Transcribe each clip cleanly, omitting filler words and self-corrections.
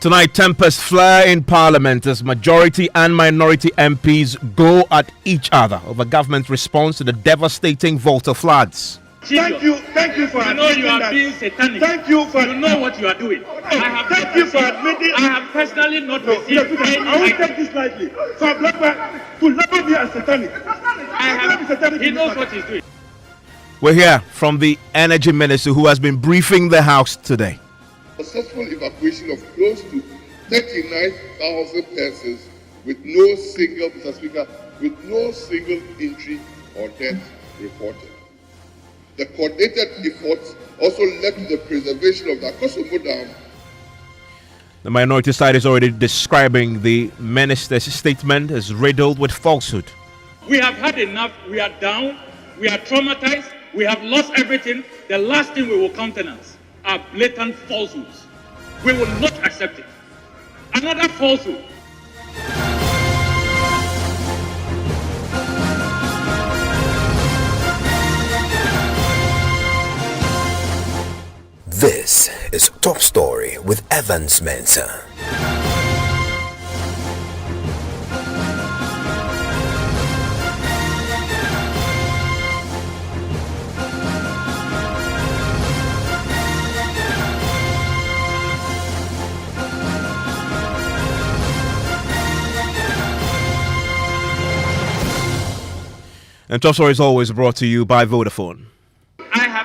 Tonight, tempers flare in Parliament as majority and minority MPs go at each other over government response to the devastating Volta floods. Thank you for admitting you are that. Being satanic. Thank you for. You know what you are doing. Thank you for admitting. I have personally not received any. I won't take this lightly. For Blackman to never be a satanic. He knows what he's doing. We're here from the Energy Minister who has been briefing the House today. Successful evacuation of close to 39,000 persons with no single, Mr. Speaker, with no single injury or death reported. The coordinated efforts also led to the preservation of the Akosomo Dam. The minority side is already describing the minister's statement as riddled with falsehood. We have had enough. We are down. We are traumatized. We have lost everything. The last thing we will countenance are blatant falsehoods. We will not accept it. Another falsehood. This is Top Story with Evans Mensah. And Top Story is always brought to you by Vodafone.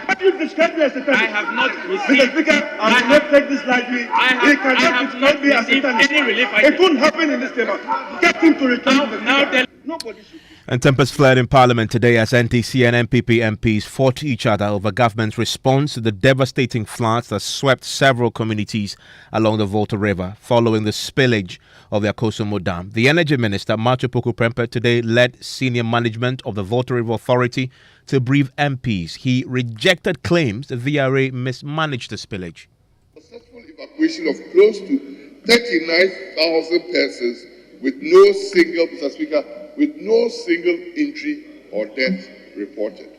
But you describe me as satanic. I have not Mr. received. Speaker, I will not take this lightly. He cannot describe me as satanic. Any relief It won't happen in this chamber. Get him to return to the now Nobody should. And tempers flared in Parliament today as NTC and MPP MPs fought each other over government's response to the devastating floods that swept several communities along the Volta River following the spillage of the Akosomo Dam. The Energy Minister, Macho Poku Prempeh, today led senior management of the Volta River Authority to brief MPs. He rejected claims the VRA mismanaged the spillage. Successful evacuation of close to 39,000 persons with no single, Mr. Speaker, with no single injury or death reported.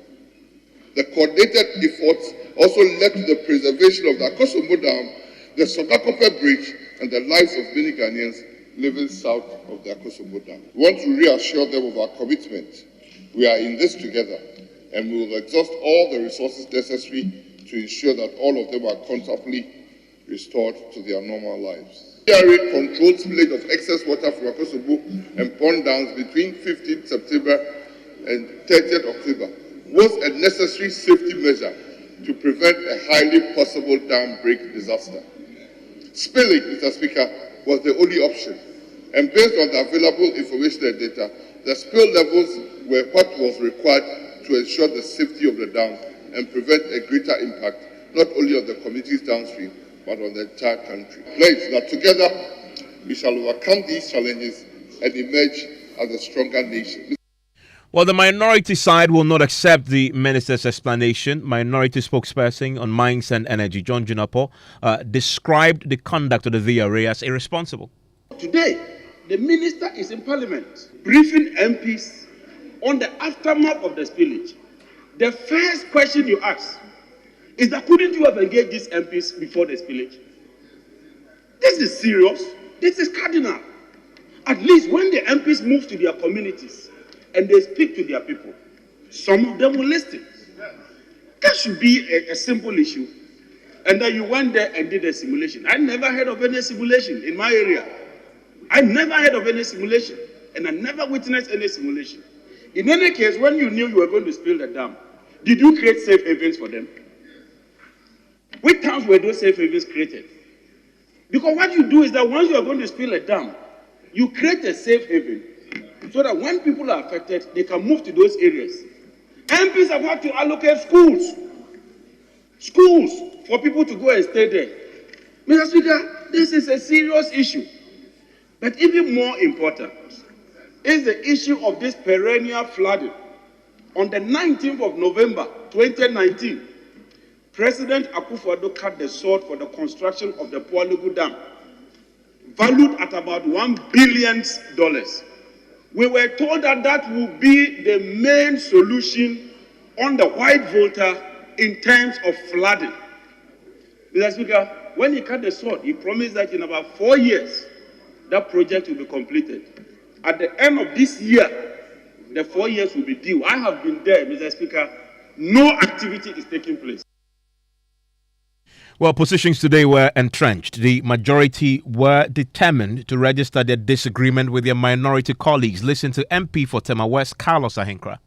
The coordinated efforts also led to the preservation of the Akosomo Dam, the Sogakope Bridge, and the lives of many Ghanaians living south of the Akosomo Dam. We want to reassure them of our commitment. We are in this together, and we will exhaust all the resources necessary to ensure that all of them are comfortably restored to their normal lives. VRA controlled spillage of excess water from Akosomo and pond dams between 15th September and 30th October was a necessary safety measure to prevent a highly possible dam break disaster. Spillage, Mr. Speaker, was the only option, and based on the available information and data, the spill levels were what was required to ensure the safety of the dam and prevent a greater impact not only on the communities downstream, but on the entire country. Pledge that together we shall overcome these challenges and emerge as a stronger nation. Well, the minority side will not accept the minister's explanation. Minority spokesperson on Mines and Energy, John Junapo, described the conduct of the VRA as irresponsible. Today, the minister is in Parliament briefing MPs on the aftermath of the spillage. The first question you ask is that couldn't you have engaged these MPs before the spillage? This is serious. This is cardinal. At least when the MPs move to their communities and they speak to their people, some of them will listen. That should be a simple issue. And then you went there and did a simulation. I never heard of any simulation in my area. I never heard of any simulation. And I never witnessed any simulation. In any case, when you knew you were going to spill the dam, did you create safe havens for them? Which towns were those safe havens created? Because what you do is that once you are going to spill a dam, you create a safe haven so that when people are affected, they can move to those areas. MPs have had to allocate schools for people to go and stay there. Mr. Speaker, this is a serious issue. But even more important is the issue of this perennial flooding. On the 19th of November, 2019, President Akufo-Addo cut the sword for the construction of the Apawu Dam, valued at about $1 billion. We were told that that would be the main solution on the White Volta in terms of flooding. Mr. Speaker, when he cut the sword, he promised that in about 4 years, that project will be completed. At the end of this year, the 4 years will be due. I have been there, Mr. Speaker. No activity is taking place. Well, positions today were entrenched. The majority were determined to register their disagreement with their minority colleagues. Listen to MP for Tema West, Carlos Ahinkra.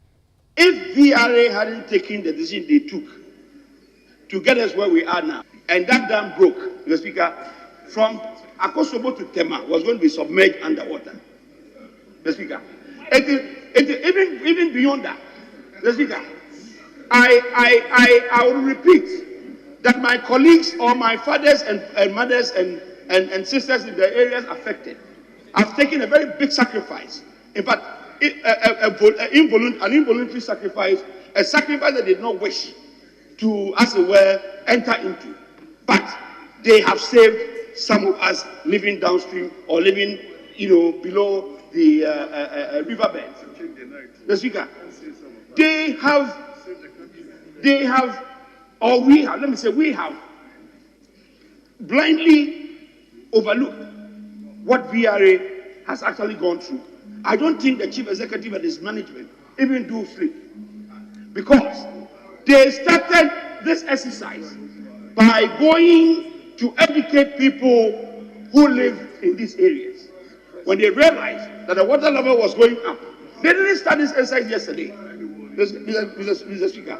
If VRA hadn't taken the decision they took to get us where we are now, and that dam broke, Mr. Speaker, from Akosobo to Tema was going to be submerged underwater. Mr. Speaker, even beyond that, Mr. Speaker, I will repeat that my colleagues or my fathers and mothers and sisters in the areas affected have taken a very big sacrifice. In fact, an involuntary sacrifice, a sacrifice that they did not wish to, as it were, enter into. But they have saved some of us living downstream or living, below the riverbed. The Speaker, we have blindly overlooked what VRA has actually gone through. I don't think the chief executive and his management even do sleep, because they started this exercise by going to educate people who live in these areas. When they realized that the water level was going up, they didn't start this exercise yesterday, Mr. Speaker.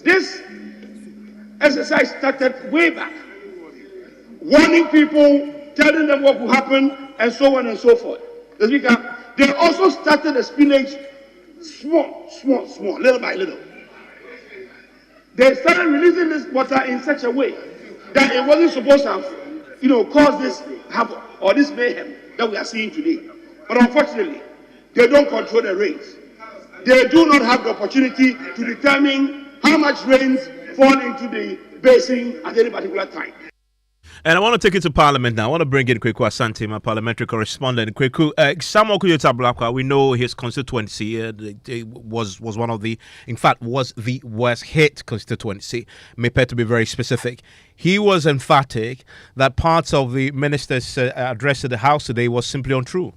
This exercise started way back, warning people, telling them what will happen, and so on and so forth. Mr. Speaker, they also started the spillage small, little by little. They started releasing this water in such a way that it wasn't supposed to have, caused this havoc or this mayhem that we are seeing today. But unfortunately, they don't control the rains. They do not have the opportunity to determine how much rains fall into the basin at any particular time. And I want to take it to Parliament now. I want to bring in Kweku Asante, my parliamentary correspondent. Kweku, Samuel Kuyota Blakwa, we know his constituency was one of the, in fact, was the worst hit constituency, Emefa to be very specific. He was emphatic that parts of the minister's address to the House today was simply untrue.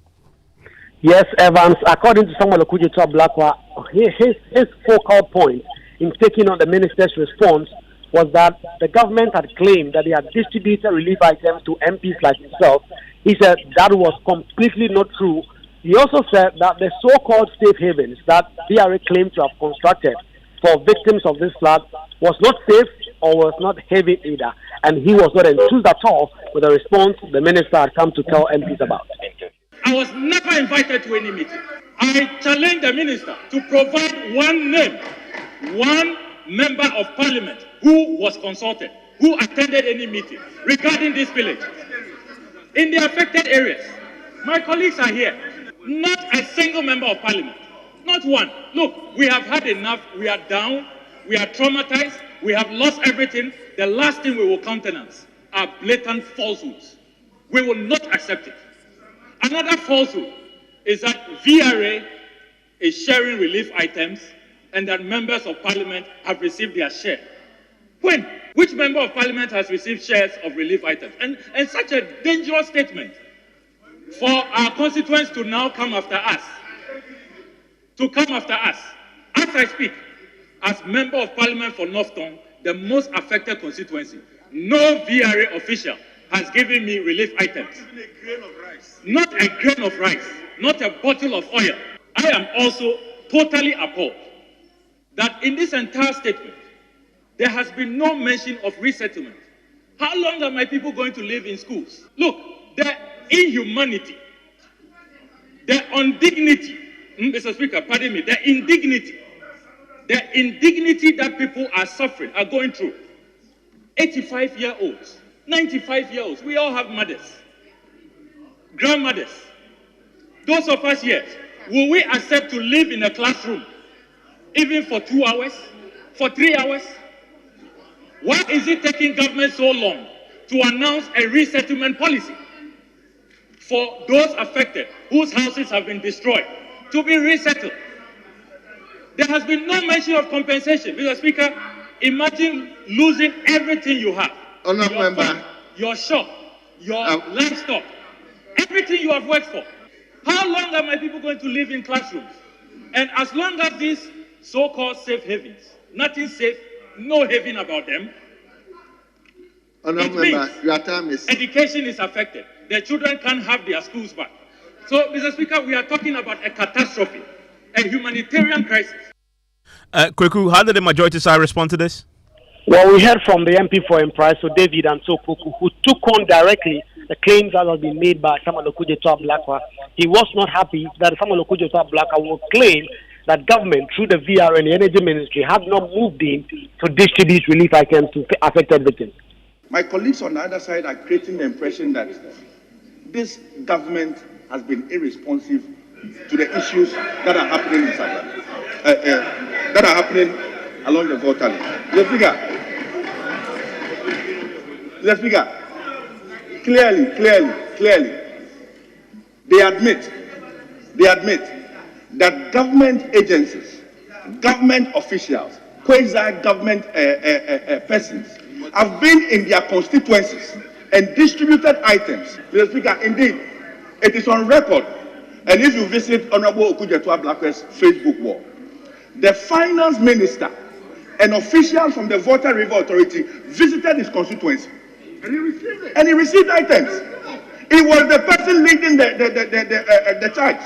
Yes, Evans, according to Samuel Kuyota Blakwa, his focal point in taking on the minister's response was that the government had claimed that they had distributed relief items to MPs like himself. He said that was completely not true. He also said that the so-called safe havens that DRA claimed to have constructed for victims of this flood was not safe or was not heavy either. And he was not enthused at all with the response the minister had come to tell MPs about. I was never invited to any meeting. I challenged the minister to provide one name, one member of parliament who was consulted, who attended any meeting regarding this village. In the affected areas, my colleagues are here. Not a single member of parliament. Not one. Look, we have had enough. We are down. We are traumatized. We have lost everything. The last thing we will countenance are blatant falsehoods. We will not accept it. Another falsehood is that VRA is sharing relief items and that members of parliament have received their share. When? Which member of parliament has received shares of relief items? And such a dangerous statement for our constituents to now come after us. To come after us. As I speak, as member of parliament for North Tongue, the most affected constituency, no VRA official has given me relief items. Not a grain of rice, not a bottle of oil. I am also totally appalled that in this entire statement, there has been no mention of resettlement. How long are my people going to live in schools? Look, the inhumanity, the indignity, Mr. Speaker, pardon me, the indignity that people are suffering, are going through. 85-year-olds, 95-year-olds, we all have mothers, grandmothers. Those of us here, will we accept to live in a classroom even for 2 hours, for 3 hours? Why is it taking government so long to announce a resettlement policy for those affected whose houses have been destroyed to be resettled? There has been no mention of compensation. Mr. Speaker, imagine losing everything you have. Honourable Member, your shop, your livestock, everything you have worked for. How long are my people going to live in classrooms? And as long as these so-called safe havens, nothing safe, no haven about them, it means your time is... education is affected. Their children can't have their schools back. So, Mr. Speaker, we are talking about a catastrophe, a humanitarian crisis. Kweku, how did the majority side respond to this? Well, we heard from the MP for Empriso, David and Sopoku, who took on directly the claims that have been made by Samuel Okudzeto Ablakwa. He was not happy that Samuel Okudzeto Ablakwa will claim that government, through the VR and the Energy Ministry, have not moved in to distribute relief items to affected victims. My colleagues on the other side are creating the impression that this government has been irresponsive to the issues that are happening in South that are happening along the Volta. The Speaker, clearly, they admit that government agencies, government officials, quasi-government persons have been in their constituencies and distributed items. Mr. Speaker, indeed, it is on record. And if you visit Honorable Okudzeto Ablakwa's Facebook wall, the finance minister and officials from the Volta River Authority visited his constituency. And he received items. He was the person leading the charge.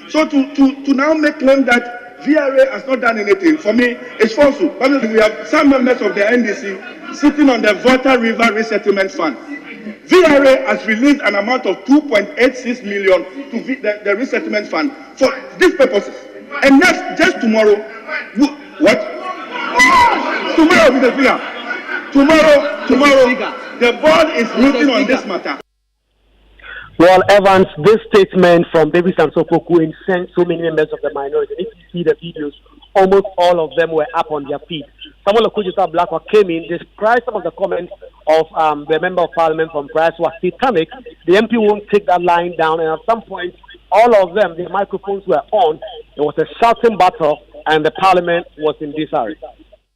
So to now make claim that VRA has not done anything, for me, it's false. We have some members of the NDC sitting on the Volta River Resettlement Fund. VRA has released an amount of 2.86 million to the resettlement fund for these purposes. And that's just tomorrow. What? Tomorrow, Mr. Speaker. Tomorrow, the board is meeting on this matter. Well, Evans, this statement from David Sopoku incensed so many members of the minority. If you see the videos, almost all of them were up on their feet. Samuel Okudzeto Ablakwa came in, described some of the comments of the member of parliament from Price was satanic. The MP won't take that line down, and at some point, all of them, their microphones were on. It was a shouting battle, and the parliament was in disarray.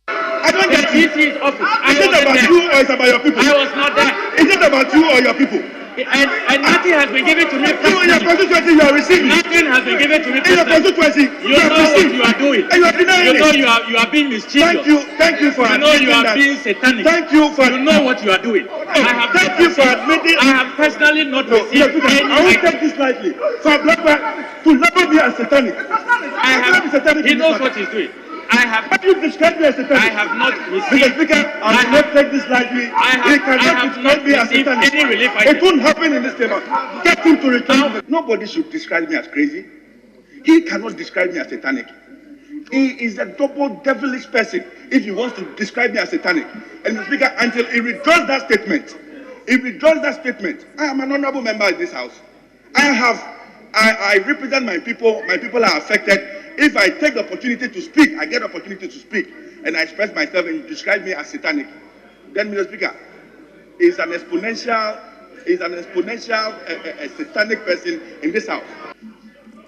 I don't get it. Is it about you or it's about your people? I was not there. Is it about you or your people? And nothing has been given to me. In your constituency, you are receiving. Nothing has been given to me. In your constituency, you know what you are doing. And you are denying it. You are being mischievous. Thank you for admitting that. You are being satanic. Thank you for. You know what you are doing. Thank you for admitting. I have personally not received any. I won't take this lightly. For Blackburn to never be a satanic. He knows what he's doing. But you describe me as satanic. I have not received. Mr. Speaker, I will not take this lightly. He cannot describe me as satanic. Any relief it won't happen in this table. Get him to return. Nobody should describe me as crazy. He cannot describe me as satanic. He is a double devilish person if he wants to describe me as satanic. And Mr. Speaker, until he withdraws that statement, I am an honorable member of this house. I represent my people. My people are affected. If I take the opportunity to speak, I get the opportunity to speak, and I express myself, and you describe me as satanic, then, Mr. Speaker, is an exponential satanic person in this house.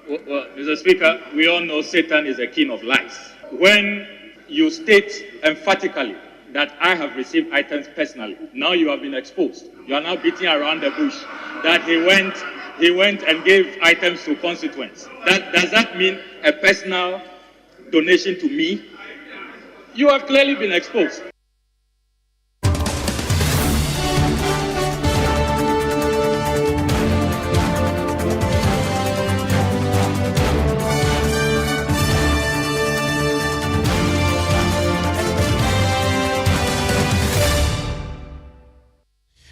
Well, Mr. Speaker, we all know Satan is a king of lies. When you state emphatically that I have received items personally, now you have been exposed. You are now beating around the bush that he went and gave items to constituents. Does that mean a personal donation to me? You have clearly been exposed.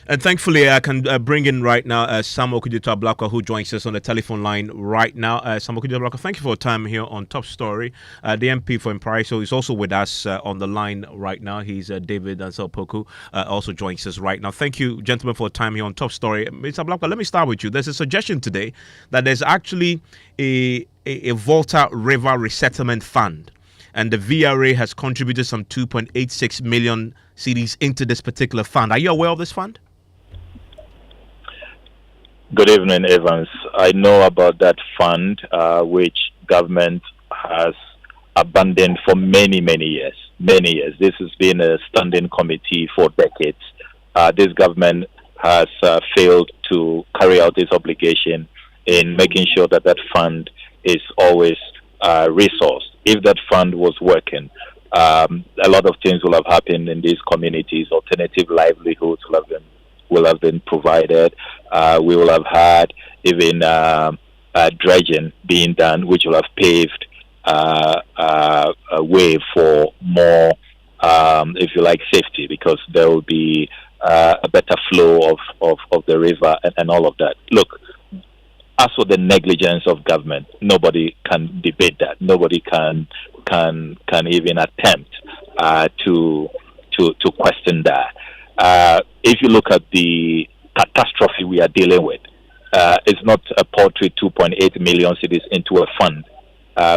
And thankfully, I can bring in right now Samuel Okudzeto Ablakwa, who joins us on the telephone line right now. Samuel Okudzeto Ablakwa, thank you for your time here on Top Story. The MP for Empriso is also with us on the line right now. He's David Sopoku, also joins us right now. Thank you, gentlemen, for your time here on Top Story. Mr. Ablakwa, let me start with you. There's a suggestion today that there's actually a Volta River Resettlement Fund, and the VRA has contributed some 2.86 million cedis into this particular fund. Are you aware of this fund? Good evening, Evans. I know about that fund, which government has abandoned for many years. This has been a standing committee for decades. This government has failed to carry out its obligation in making sure that that fund is always resourced. If that fund was working, a lot of things will have happened in these communities. Alternative livelihoods will have been provided. We will have had even dredging being done, which will have paved a way for more, if you like, safety, because there will be a better flow of the river and all of that. Look, as for the negligence of government, nobody can debate that. Nobody can even attempt to question that. If you look at the catastrophe we are dealing with, it's not a paltry 2.8 million cedis into a fund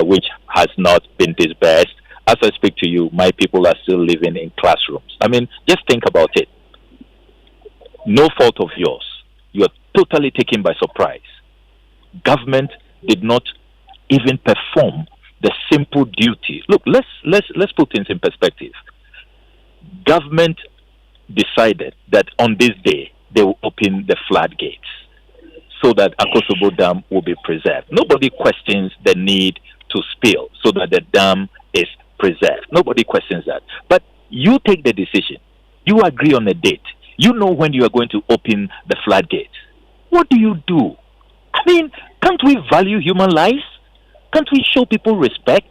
which has not been disbursed. As I speak to you, my people are still living in classrooms. I mean, just think about it. No fault of yours. You are totally taken by surprise. Government did not even perform the simple duty. Look, let's put things in perspective. Government decided that on this day they will open the floodgates so that Akosobo Dam will be preserved. Nobody questions the need to spill so that the dam is preserved. Nobody questions that. But you take the decision. You agree on a date. You know when you are going to open the floodgates. What do? I mean, can't we value human lives? Can't we show people respect?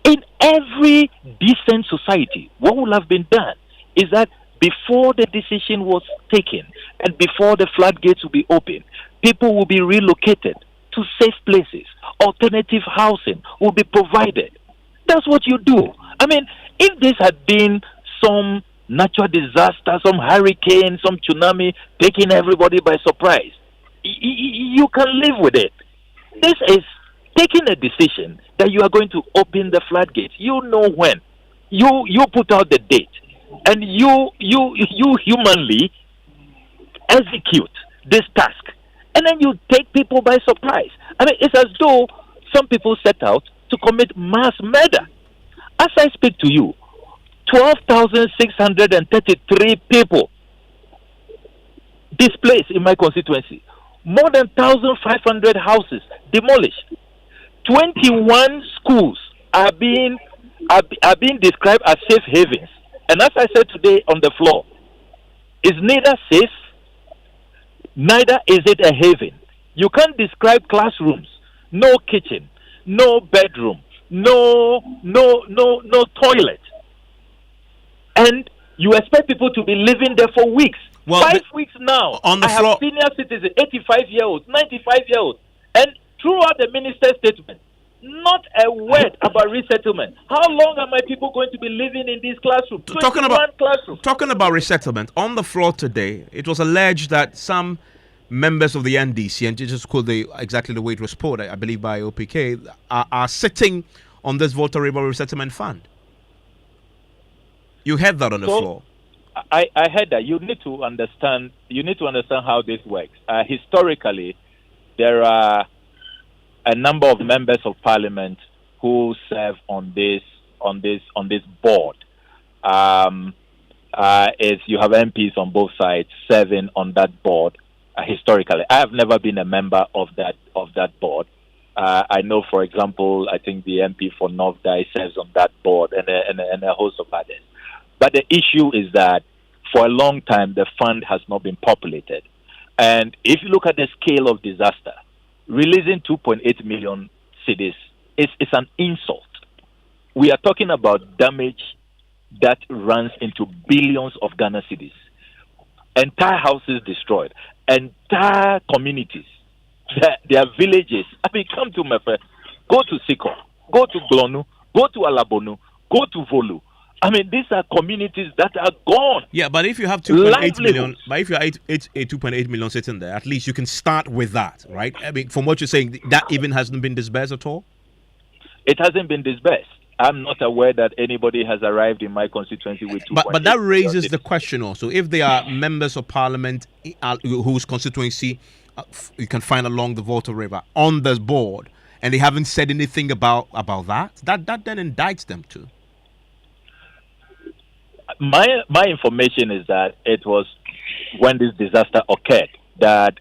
In every decent society, what would have been done is that before the decision was taken and before the floodgates will be opened, people will be relocated to safe places. Alternative housing will be provided. That's what you do. I mean, if this had been some natural disaster, some hurricane, some tsunami taking everybody by surprise, you can live with it. This is taking a decision that you are going to open the floodgates. You know when. You put out the date, and you humanly execute this task, and then you take people by surprise. I mean, it's as though some people set out to commit mass murder. As I speak to you, 12,633 people displaced in my constituency. More than 1,500 houses demolished. 21 schools are being described as safe havens. And as I said today on the floor, it's neither safe, neither is it a haven. You can't describe classrooms, no kitchen, no bedroom, no toilet, and you expect people to be living there for weeks. Well, 5 weeks now. On the I floor, have senior citizens, 85-year-olds, 95-year-olds, and throughout the minister's statement, not a word about resettlement. How long are my people going to be living in these classrooms? talking about resettlement, on the floor today, it was alleged that some members of the NDC, and just quote exactly the way it was put, I believe by OPK, are sitting on this Volta River Resettlement Fund. You heard that on the floor. I heard that. You need to understand how this works. Historically, there are a number of members of parliament who serve on this board. Is you have MPs on both sides serving on that board. Historically, I have never been a member of that board. I know, for example, I think the MP for North Dai serves on that board, and a host of others. But the issue is that for a long time, the fund has not been populated. And if you look at the scale of disaster, releasing 2.8 million cedis is an insult. We are talking about damage that runs into billions of Ghana cedis. Entire houses destroyed. Entire communities. Their villages. I mean, come to Emefa, go to Siko, go to Glonu, go to Alabonu, go to Volu. I mean, these are communities that are gone. Yeah, but if you have 2.8 million, but if you have 2.8 million sitting there, at least you can start with that, right? I mean, from what you're saying, that even hasn't been disbursed at all? It hasn't been disbursed. I'm not aware that anybody has arrived in my constituency with 2.8 But that raises the question also. If there are members of parliament whose constituency you can find along the Volta River on this board, and they haven't said anything about that then indicts them too. My information is that it was when this disaster occurred, that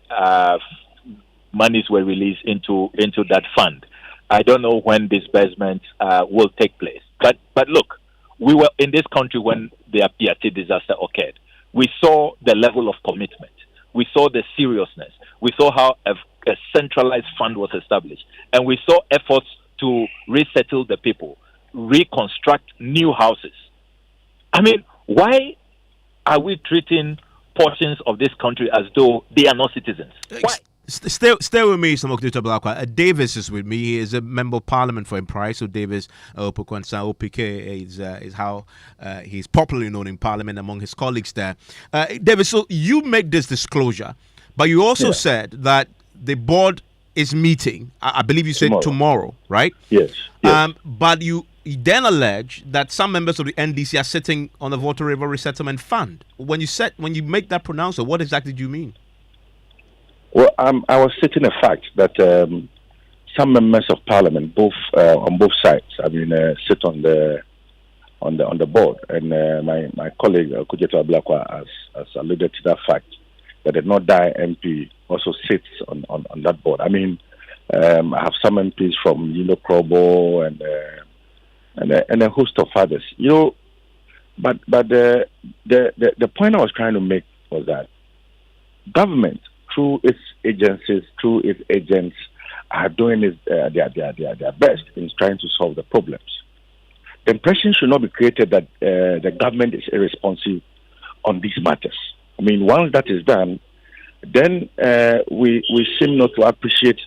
monies were released into that fund. I don't know when disbursements will take place. But look, we were in this country when the Apiati disaster occurred. We saw the level of commitment. We saw the seriousness. We saw how a centralized fund was established. And we saw efforts to resettle the people, reconstruct new houses. I mean, why are we treating portions of this country as though they are not citizens? Why? Stay with me, Samokdita Blakwa. Davis is with me. He is a member of Parliament for Empire. So Davis Opokwansa OPK is how he's popularly known in Parliament among his colleagues there. Davis, so you make this disclosure, but you also said that the board is meeting. I believe you said tomorrow, right? Yes. But you then allege that some members of the NDC are sitting on the Volta River Resettlement Fund. When you make that pronouncement, what exactly do you mean? Well, I was stating a fact that some members of Parliament, on both sides, sit on the board, and my colleague Kujeta Blakwa has alluded to that fact that the North Dai MP also sits on that board. I have some MPs from Krobo and a host of others. But the point I was trying to make was that government, through its agencies, through its agents, are doing their best in trying to solve the problems. The impression should not be created that the government is irresponsive on these matters. Once that is done, then we seem not to appreciate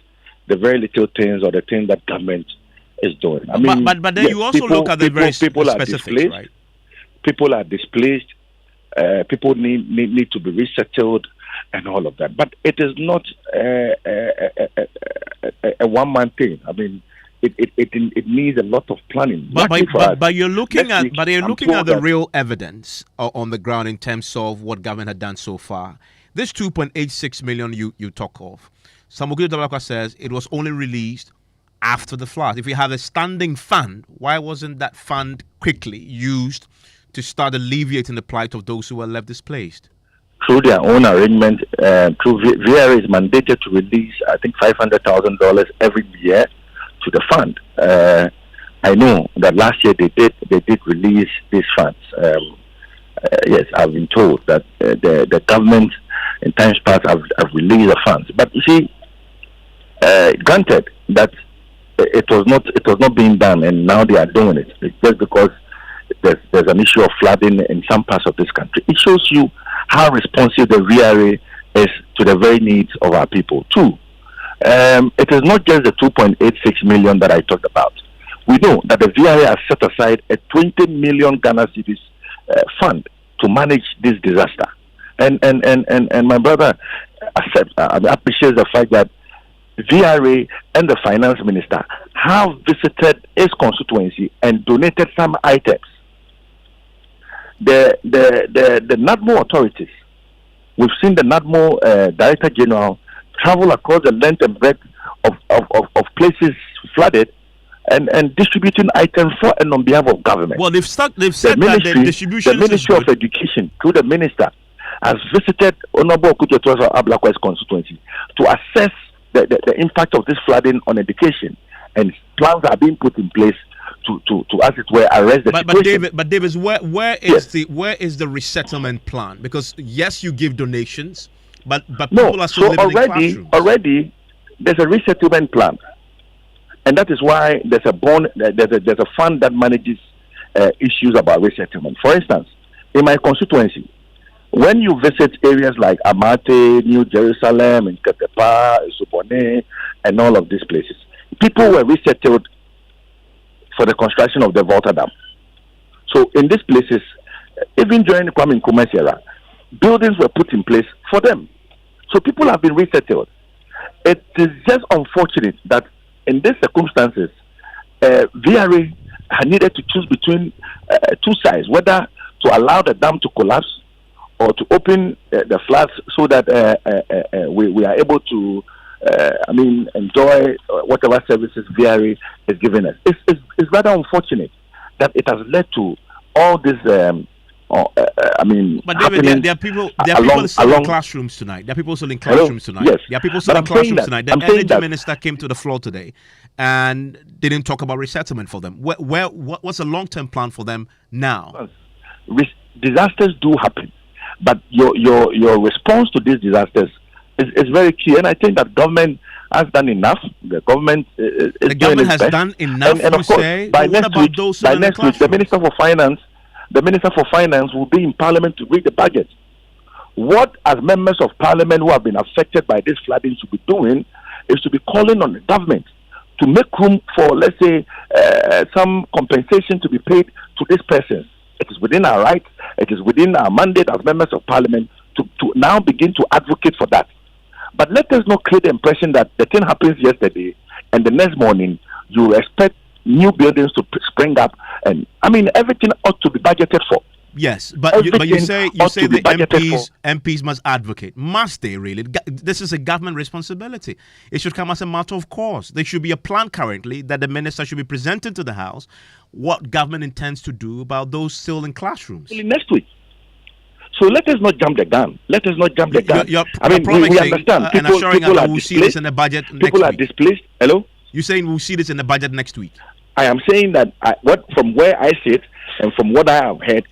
the very little things or the things that government is doing. But then you also look at the very specifics, right? People are displaced. People need to be resettled and all of that. But it is not a one-man thing. It needs a lot of planning. But you're looking at the real evidence on the ground in terms of what government had done so far. This 2.86 million you talk of, Samuel Tabakwa says it was only released after the flood. If we have a standing fund, why wasn't that fund quickly used to start alleviating the plight of those who were left displaced? Through their own arrangement, VRA is mandated to release, I think, $500,000 every year to the fund. I know that last year they did release these funds. Yes, I've been told that the government in times past have released the funds. But you see, granted that it was not being done, and now they are doing it. It's just because there's an issue of flooding in some parts of this country. It shows you how responsive the VRA is to the very needs of our people. Two, it is not just the 2.86 million that I talked about. We know that the VRA has set aside a 20 million Ghana cedis fund to manage this disaster. And my brother appreciates the fact that VRA and the finance minister have visited his constituency and donated some items. The NADMO authorities, we've seen the NADMO Director General travel across the length and breadth of places flooded and distributing items for and on behalf of government. Well, they've said that the distribution. The Ministry of Education, through the minister, has visited Honorable Okujotosa Ablakwa's constituency to assess the impact of this flooding on education, and plans are being put in place to as it were, arrest the situation. But Davis, where is the resettlement plan? Because yes, you give donations, but people are still living in classrooms. Already there's a resettlement plan, and that is why there's a fund that manages issues about resettlement. For instance, in my constituency, when you visit areas like Amate, New Jerusalem, and Ketepa, Supone, and all of these places, people were resettled for the construction of the Volta Dam. So in these places, even during the Kwame Nkrumah's era, buildings were put in place for them. So people have been resettled. It is just unfortunate that in these circumstances, VRA had needed to choose between two sides, whether to allow the dam to collapse or to open the floods so that we are able to enjoy whatever services VRA is giving us. It's rather unfortunate that it has led to all these But David, there are people still in classrooms tonight. There are people still in classrooms tonight. Yes. There are people still in classrooms tonight. The energy minister came to the floor today and didn't talk about resettlement for them. What's the long-term plan for them now? Disasters do happen, but your response to these disasters is very key. And I think that government has done enough. The government has done enough. And of course, by next week, the Minister for Finance will be in Parliament to read the budget. What, as members of Parliament who have been affected by this flooding, should be doing is to be calling on the government to make room for, let's say, some compensation to be paid to these persons. It is within our rights. It is within our mandate as members of Parliament to now begin to advocate for that. But let us not create the impression that the thing happens yesterday and the next morning you expect new buildings to spring up. And everything ought to be budgeted for. Yes, but you say the MPs must advocate. Must they really? This is a government responsibility. It should come as a matter of course. There should be a plan currently that the minister should be presenting to the House what government intends to do about those still in classrooms. Next week. So let us not jump the gun. You're we understand. And assuring that we'll see this in the budget next week. People are displaced. Hello? You're saying we'll see this in the budget next week? I am saying that from where I sit and from what I have heard,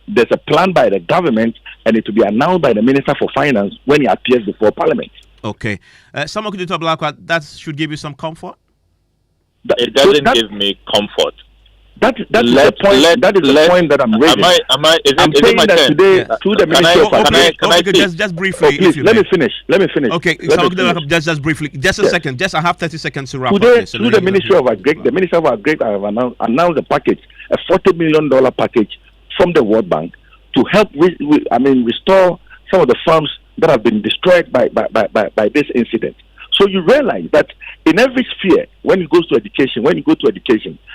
there's a plan by the government and it will be announced by the Minister for Finance when he appears before Parliament. Okay. Someone could talk about that should give you some comfort? It doesn't give me comfort. That is the point that I'm raising. I'm saying that today through the Ministry of Finance. Just briefly. So please, let me finish. Okay, just briefly. Just a second. I have 30 seconds to wrap up today, this. Through the Ministry of Agri, the Minister of Agri have announced a package, a $40 million package from the World Bank to help restore some of the farms that have been destroyed by this incident. So you realize that in every sphere, when you go to education,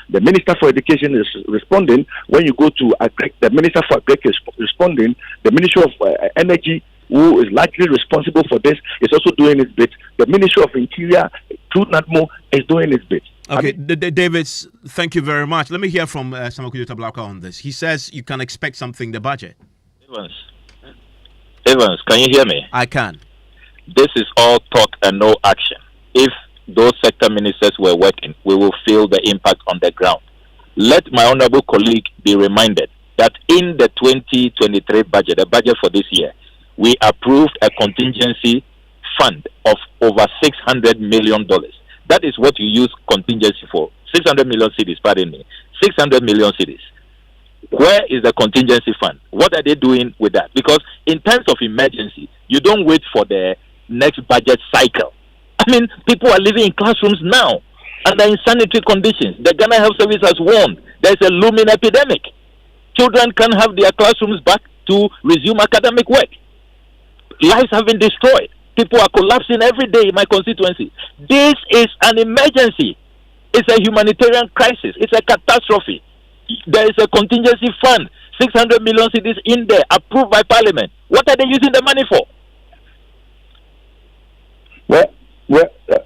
the Minister for Education is responding. When you go to Agri, the Minister for Agri is responding. The Ministry of Energy, who is largely responsible for this, is also doing its bit. The Ministry of Interior, through NADMO, is doing its bit. Okay, David, thank you very much. Let me hear from Samuel Blauka on this. He says you can expect something in the budget. Evans, can you hear me? I can. This is all talk and no action. If those sector ministers were working, we will feel the impact on the ground. Let my honorable colleague be reminded that in the 2023 budget, the budget for this year, we approved a contingency fund of over $600 million. That is what you use contingency for. 600 million cedis, pardon me. 600 million cedis. Where is the contingency fund? What are they doing with that? Because in times of emergency, you don't wait for the next budget cycle. People are living in classrooms now under insanitary conditions. The Ghana Health Service has warned there is a looming epidemic. Children can't have their classrooms back to resume academic work. Lives have been destroyed. People are collapsing every day in my constituency. This is an emergency. It's a humanitarian crisis. It's a catastrophe. There is a contingency fund, 600 million cedis in there, approved by Parliament. What are they using the money for?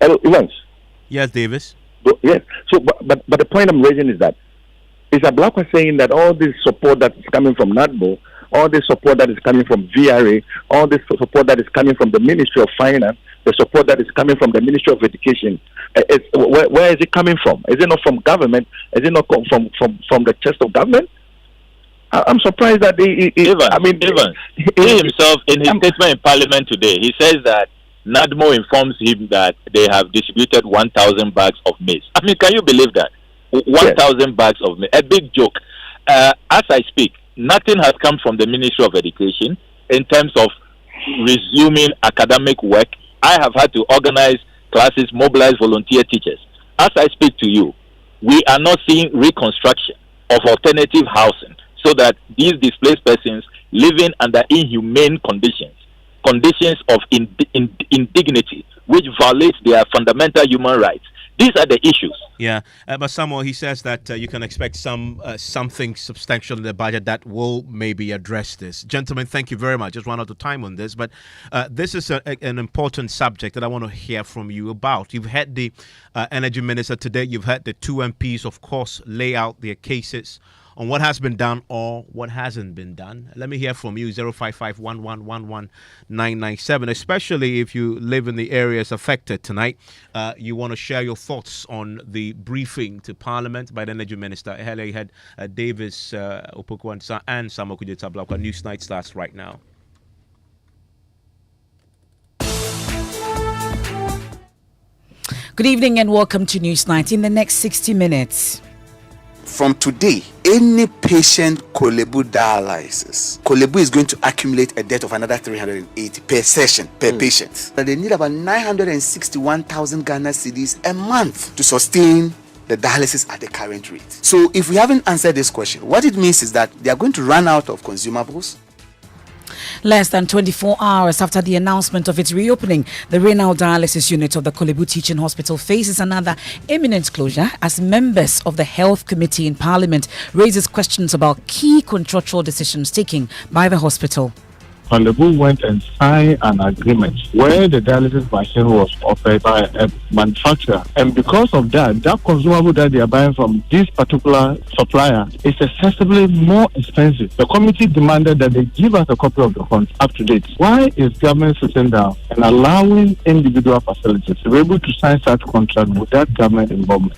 Evans. Yes, Davis. Yes. So, but the point I'm raising is that Blauka saying that all this support that is coming from NADMO, all this support that is coming from VRA, all this support that is coming from the Ministry of Finance, the support that is coming from the Ministry of Education, where is it coming from? Is it not from government? Is it not from the chest of government? I'm surprised that he himself, in his statement in Parliament today, he says that NADMO informs him that they have distributed 1,000 bags of maize. Can you believe that? 1,000 bags of maize. A big joke. As I speak, nothing has come from the Ministry of Education in terms of resuming academic work. I have had to organize classes, mobilize volunteer teachers. As I speak to you, we are not seeing reconstruction of alternative housing so that these displaced persons living under inhumane conditions of indignity, which violates their fundamental human rights. These are the issues. Yeah, but Samuel, he says that you can expect something substantial in the budget that will maybe address this. Gentlemen, thank you very much. Just run out of time on this, but this is an important subject that I want to hear from you about. You've had the energy minister today. You've had the two MPs, of course, lay out their cases on what has been done or what hasn't been done. Let me hear from you, 055-1111-997, especially if you live in the areas affected tonight. You want to share your thoughts on the briefing to Parliament by the Energy Minister. Earlier you had Davis Opokwan and Samuel Kudeta Blakwa. News Night starts right now. Good evening and welcome to News Night. In the next 60 minutes. From today, any patient Kolebu dialysis, Kolebu is going to accumulate a debt of another 380 per session, per patient. And they need about 961,000 Ghana cedis a month to sustain the dialysis at the current rate. So if we haven't answered this question, what it means is that they are going to run out of consumables. Less than 24 hours after the announcement of its reopening, the renal dialysis unit of the Kolebu Teaching Hospital faces another imminent closure as members of the Health Committee in Parliament raises questions about key contractual decisions taken by the hospital. Kolebu went and signed an agreement where the dialysis machine was offered by a manufacturer, and because of that consumable that they are buying from this particular supplier is excessively more expensive. The committee demanded that they give us a copy of the funds up to date. Why is government sitting down and allowing individual facilities to be able to sign such contract without government involvement?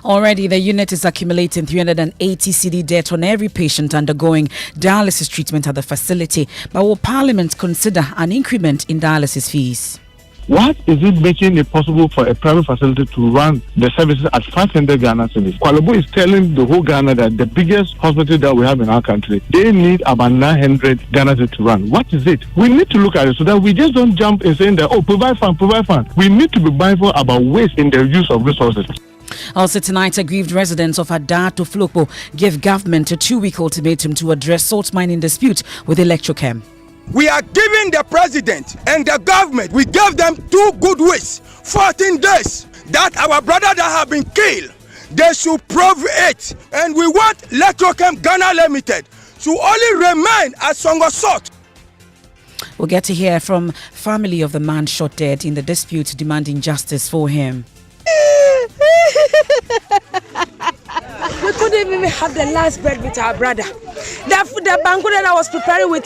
Already, the unit is accumulating 380 cedi debt on every patient undergoing dialysis treatment at the facility. But will Parliament consider an increment in dialysis fees? What is it making it possible for a private facility to run the services at 500 Ghana cedis? Kolebu is telling the whole Ghana that the biggest hospital that we have in our country, they need about 900 Ghana cedis to run. What is it? We need to look at it so that we just don't jump in saying that, provide fund. We need to be mindful about waste in the use of resources. Also tonight, aggrieved residents of Ada to Flokpo gave government a 2-week ultimatum to address salt mining dispute with Electrochem. We are giving the president and the government, we gave them 2 good weeks, 14 days, that our brother that have been killed, they should prove it. And we want Electrochem Ghana Limited to only remain as Songo Salt. We'll get to hear from family of the man shot dead in the dispute demanding justice for him. We couldn't even have the last bread with our brother. The banquet that I was preparing with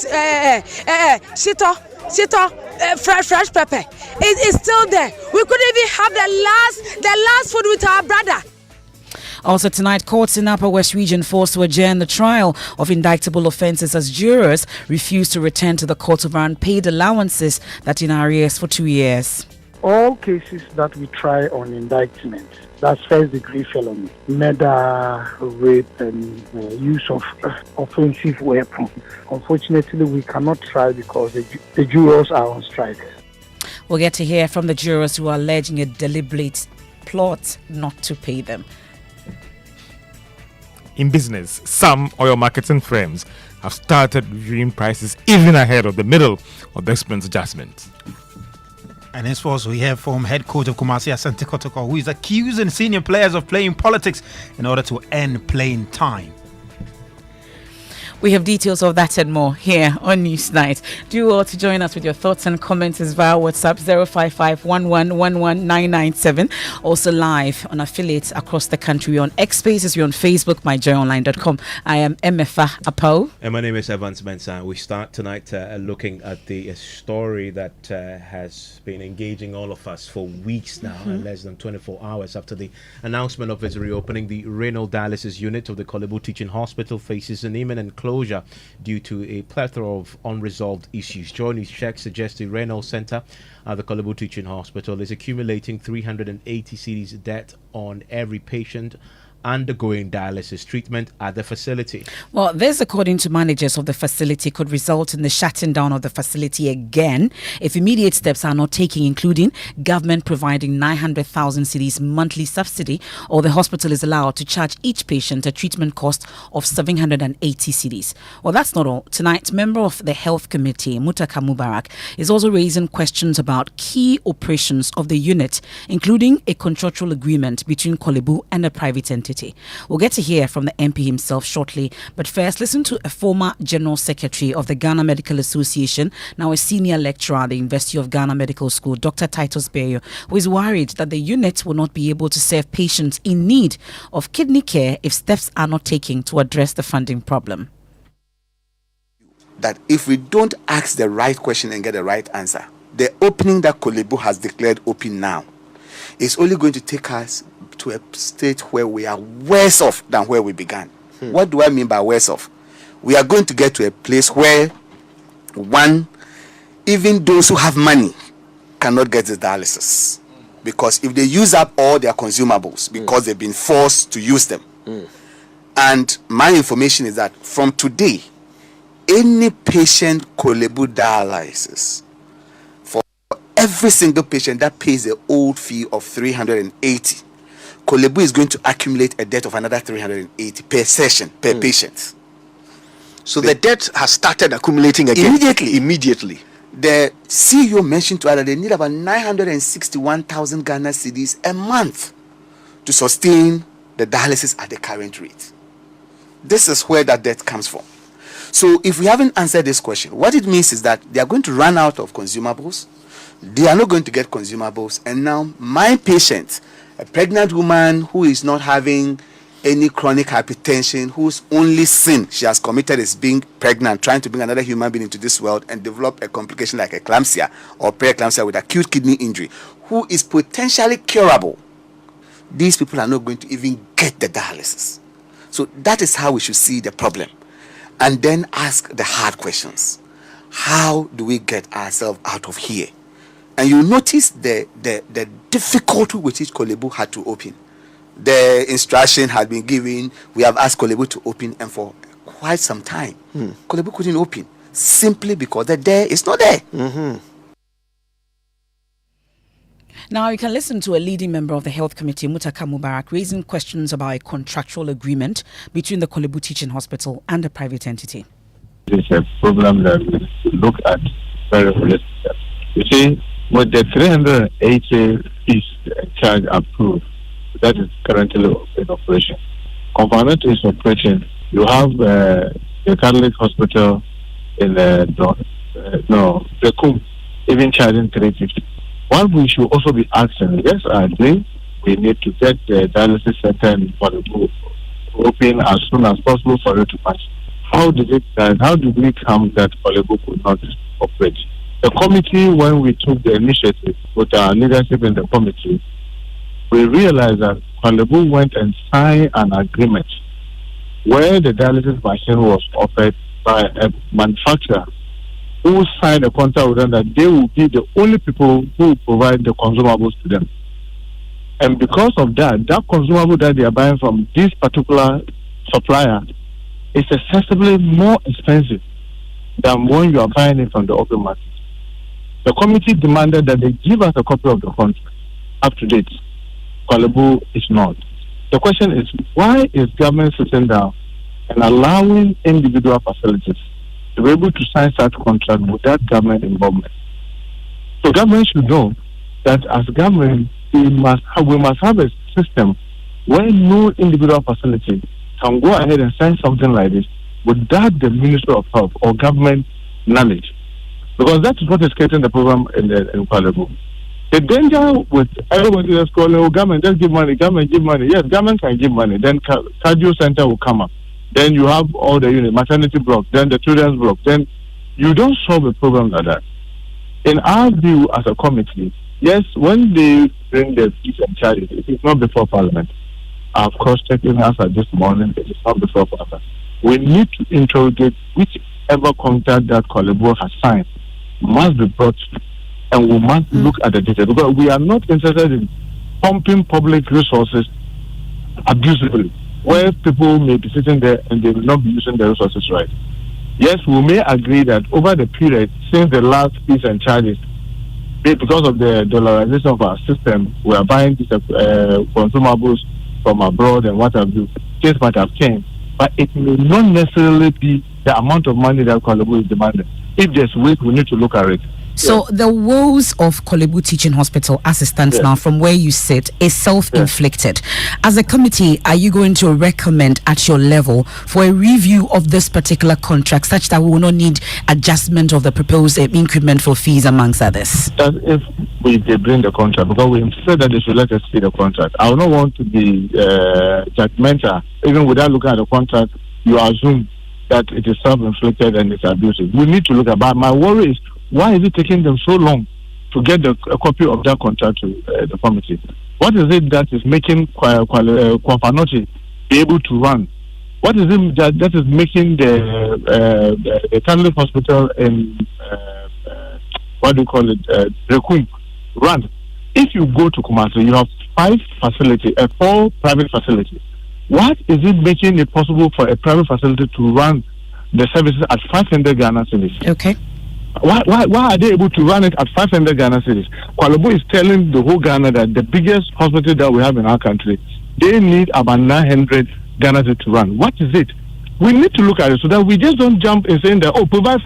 fresh pepper is still there. We couldn't even have the last food with our brother. Also tonight, courts in Upper West Region forced to adjourn the trial of indictable offences as jurors refused to return to the court over unpaid allowances that in arrears for 2 years. All cases that we try on indictment, that's first-degree felony, murder, rape, and use of offensive weapons. Unfortunately, we cannot try because the jurors are on strike. We'll get to hear from the jurors who are alleging a deliberate plot not to pay them. In business, some oil marketing firms have started reviewing prices even ahead of the middle of the expense adjustment. And henceforth, we hear from head coach of Kumasi, Asante Kotoko, who is accusing senior players of playing politics in order to end playing time. We have details of that and more here on Newsnight. Do well to join us with your thoughts and comments as via WhatsApp 055-1111-997. Also live on affiliates across the country. We're on X Spaces, we're on Facebook, myjoyonline.com. I am Emefa Apawu. And my name is Mensah. We start tonight looking at the story that has been engaging all of us for weeks now, and less than 24 hours after the announcement of its reopening. The renal dialysis unit of the Kolebu Teaching Hospital faces an imminent closure due to a plethora of unresolved issues. Joy News Check suggests the renal center at the Kolebu Teaching Hospital is accumulating 380 cedis debt on every patient undergoing dialysis treatment at the facility. Well, this, according to managers of the facility, could result in the shutting down of the facility again if immediate steps are not taken, including government providing 900,000 cedis monthly subsidy, or the hospital is allowed to charge each patient a treatment cost of 780 cedis. Well, that's not all. Tonight, member of the Health Committee, Mutaka Mubarak, is also raising questions about key operations of the unit, including a contractual agreement between Kolebu and a private entity. entity. We'll get to hear from the MP himself shortly, but first, listen to a former General Secretary of the Ghana Medical Association, now a senior lecturer at the University of Ghana Medical School, Dr. Titus Bayo, who is worried that the unit will not be able to serve patients in need of kidney care if steps are not taken to address the funding problem. That if we don't ask the right question and get the right answer, the opening that Kolebu has declared open now is only going to take us to a state where we are worse off than where we began. What do I mean by worse off? We are going to get to a place where, one, even those who have money cannot get the dialysis. Because if they use up all their consumables, because they've been forced to use them. And my information is that from today, any patient Kolebu dialysis, for every single patient that pays the old fee of 380, Kolebu is going to accumulate a debt of another 380 per session, per patient. So the debt has started accumulating again? Immediately. The CEO mentioned to us that they need about 961,000 Ghana cedis a month to sustain the dialysis at the current rate. This is where that debt comes from. So if we haven't answered this question, what it means is that they are going to run out of consumables. They are not going to get consumables. And now my patient, a pregnant woman who is not having any chronic hypertension, whose only sin she has committed is being pregnant, trying to bring another human being into this world and develop a complication like eclampsia or preeclampsia with acute kidney injury, who is potentially curable. These people are not going to even get the dialysis. So that is how we should see the problem. And then ask the hard questions. How do we get ourselves out of here? And you notice the difficulty with which Kolebu had to open. The instruction had been given. We have asked Kolebu to open, and for quite some time, Kolebu couldn't open simply because the there is not there. Now, you can listen to a leading member of the Health Committee, Mutaka Mubarak, raising questions about a contractual agreement between the Kolebu Teaching Hospital and a private entity. It's a problem that we look at very holistically. You see, with the 380 fees charge approved, that is currently in operation. Component is operating. You have the Catholic Hospital in the even charging 350. What we should also be asking, yes, I agree, we need to get the dialysis center in Kolebu open as soon as possible for it to pass. How did we come that Kolebu could not operate? The committee, when we took the initiative with our leadership in the committee, we realized that Kolebu went and signed an agreement where the dialysis machine was offered by a manufacturer who signed a contract with them that they will be the only people who provide the consumables to them. And because of that consumable that they are buying from this particular supplier is excessively more expensive than when you are buying it from the open market. The committee demanded that they give us a copy of the contract up to date. Kolebu is not. The question is, why is government sitting down and allowing individual facilities to be able to sign such contract without government involvement? So government should know that as government, we must have a system where no individual facility can go ahead and sign something like this without the Ministry of Health or government knowledge. Because that is what is creating the problem in Kolebu. The danger with everybody that's calling, oh, government, just give money, government give money. Yes, government can give money. Then cardio center will come up. Then you have all the units, maternity block, then the children's block. Then you don't solve a problem like that. In our view as a committee, yes, when they bring the fees and charges, it is not before Parliament. I've cross-checking us this morning, it is not before Parliament. We need to interrogate whichever contract that Kolebu has signed must be brought, and we must look at the data, because we are not interested in pumping public resources abusively, where people may be sitting there and they will not be using the resources right. Yes, we may agree that over the period since the last fees and charges, because of the dollarization of our system, we are buying these consumables from abroad and what have you. Things might have changed, but it may not necessarily be the amount of money that Kolebu is demanding. If there's weight, we need to look at it. So the woes of Kolebu Teaching Hospital, as it stands now, from where you sit, is self-inflicted. As a committee, are you going to recommend at your level for a review of this particular contract, such that we will not need adjustment of the proposed increment for fees, amongst others? That if they bring the contract, because we said that they should let us see the contract. I would not want to be judgmental. Even without looking at the contract, you assume that it is self-inflicted and it's abusive. We need to look at. But my worry is, why is it taking them so long to get a copy of that contract to the committee? What is it that is making Kwafanochi be able to run? What is it that is making the Catholic hospital in Rekum run? If you go to Kumasi, you have 4 private facilities. What is it making it possible for a private facility to run the services at 500 Ghana cedis? Okay. Why are they able to run it at 500 Ghana cedis? Kwalebu is telling the whole Ghana that the biggest hospital that we have in our country, they need about 900 Ghana cedis to run. What is it? We need to look at it so that we just don't jump in saying that, provide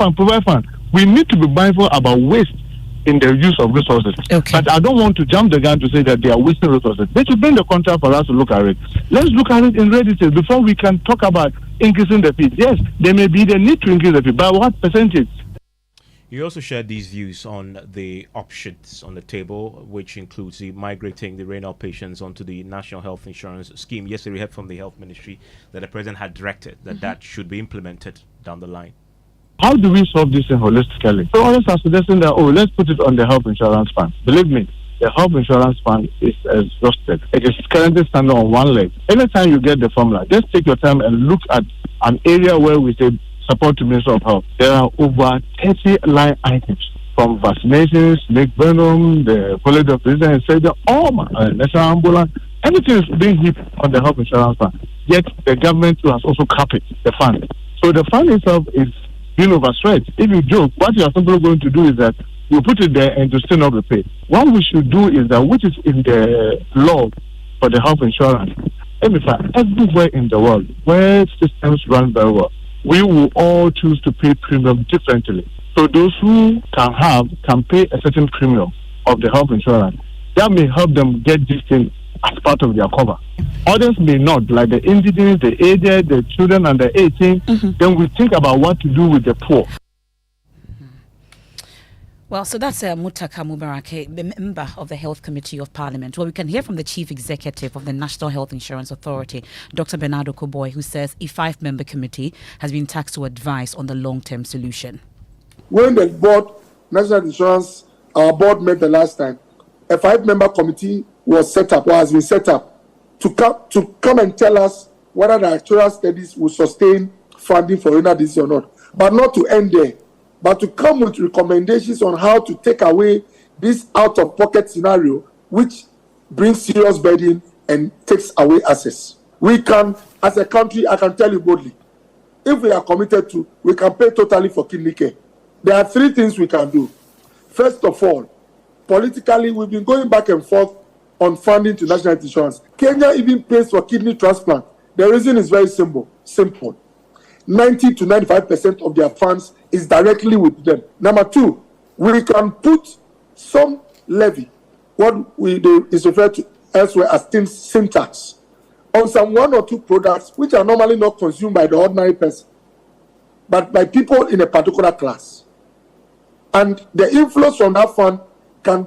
fund. We need to be mindful about waste in the use of resources. Okay. But I don't want to jump the gun to say that they are wasting resources. They should bring the contract for us to look at it. Let's look at it in real detail before we can talk about increasing the fee. Yes, there may be the need to increase the fee. By what percentage? You also shared these views on the options on the table, which includes the migrating the renal patients onto the National Health Insurance Scheme. Yesterday, we heard from the Health Ministry that the President had directed that that should be implemented down the line. How do we solve this thing holistically? So others are suggesting that, let's put it on the health insurance fund. Believe me, the health insurance fund is exhausted. It is currently standing on one leg. Anytime you get the formula, just take your time and look at an area where we say support to Minister of Health. There are over 30 line items, from vaccinations, snake venom, the quality of president, all national ambulance, everything is being hit on the health insurance fund. Yet the government has also capped the fund. So the fund itself is being overstretched. If you joke, what you are simply going to do is that you put it there and to still not be paid. What we should do is that, which is in the law for the health insurance, Emefa, everywhere in the world where systems run very well, we will all choose to pay premium differently. So those who can pay a certain premium of the health insurance. That may help them get this thing as part of their cover. Others may not, like the indigenous, the aged, the children under 18. Then we think about what to do with the poor. Well, so that's Mutaka Mubarake, the member of the Health Committee of Parliament. Well, we can hear from the Chief Executive of the National Health Insurance Authority, Dr. Bernardo Koboy, who says a 5-member committee has been tasked to advise on the long-term solution. When the board, National Insurance, our board met the last time, a 5-member committee was set up, or has been set up, to come and tell us whether the actuarial studies will sustain funding for renal disease or not. But not to end there, but to come with recommendations on how to take away this out-of-pocket scenario, which brings serious burden and takes away access. We can, as a country, I can tell you boldly, if we are committed to, we can pay totally for kidney care. There are 3 things we can do. First of all, politically, we've been going back and forth on funding to national insurance. Kenya even pays for kidney transplant. The reason is very simple. 90 to 95% of their funds is directly with them. Number 2, we can put some levy, what we do is referred to elsewhere as sin tax, on some 1 or 2 products which are normally not consumed by the ordinary person, but by people in a particular class. And the inflows from that fund can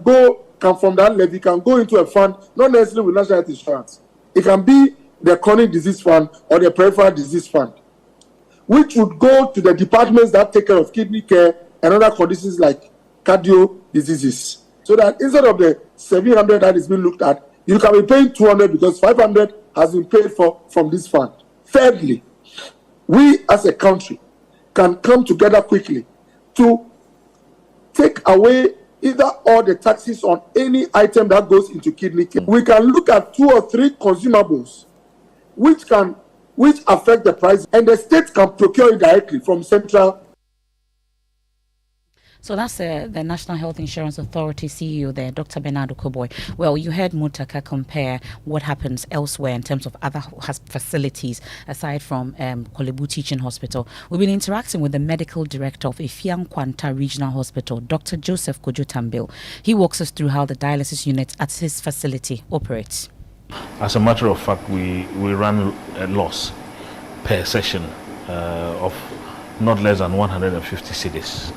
from that levy, can go into a fund, not necessarily with national health insurance. It can be the chronic disease fund or the peripheral disease fund, which would go to the departments that take care of kidney care and other conditions like cardio diseases. So that instead of the 700 that is being looked at, you can be paying 200 because 500 has been paid for from this fund. Thirdly, we as a country can come together quickly to take away either all the taxes on any item that goes into kidney care. We can look at 2 or 3 consumables which affect the price, and the state can procure it directly from central. So that's the National Health Insurance Authority CEO there, Dr. Bernardo Koboy. Well, you heard Mutaka compare what happens elsewhere in terms of other facilities aside from Kolebu Teaching Hospital. We've been interacting with the medical director of Efiang Kwanta Regional Hospital, Dr. Joseph Kojo-Tambil. He walks us through how the dialysis unit at his facility operates. As a matter of fact, we run a loss per session of not less than 150 cedis.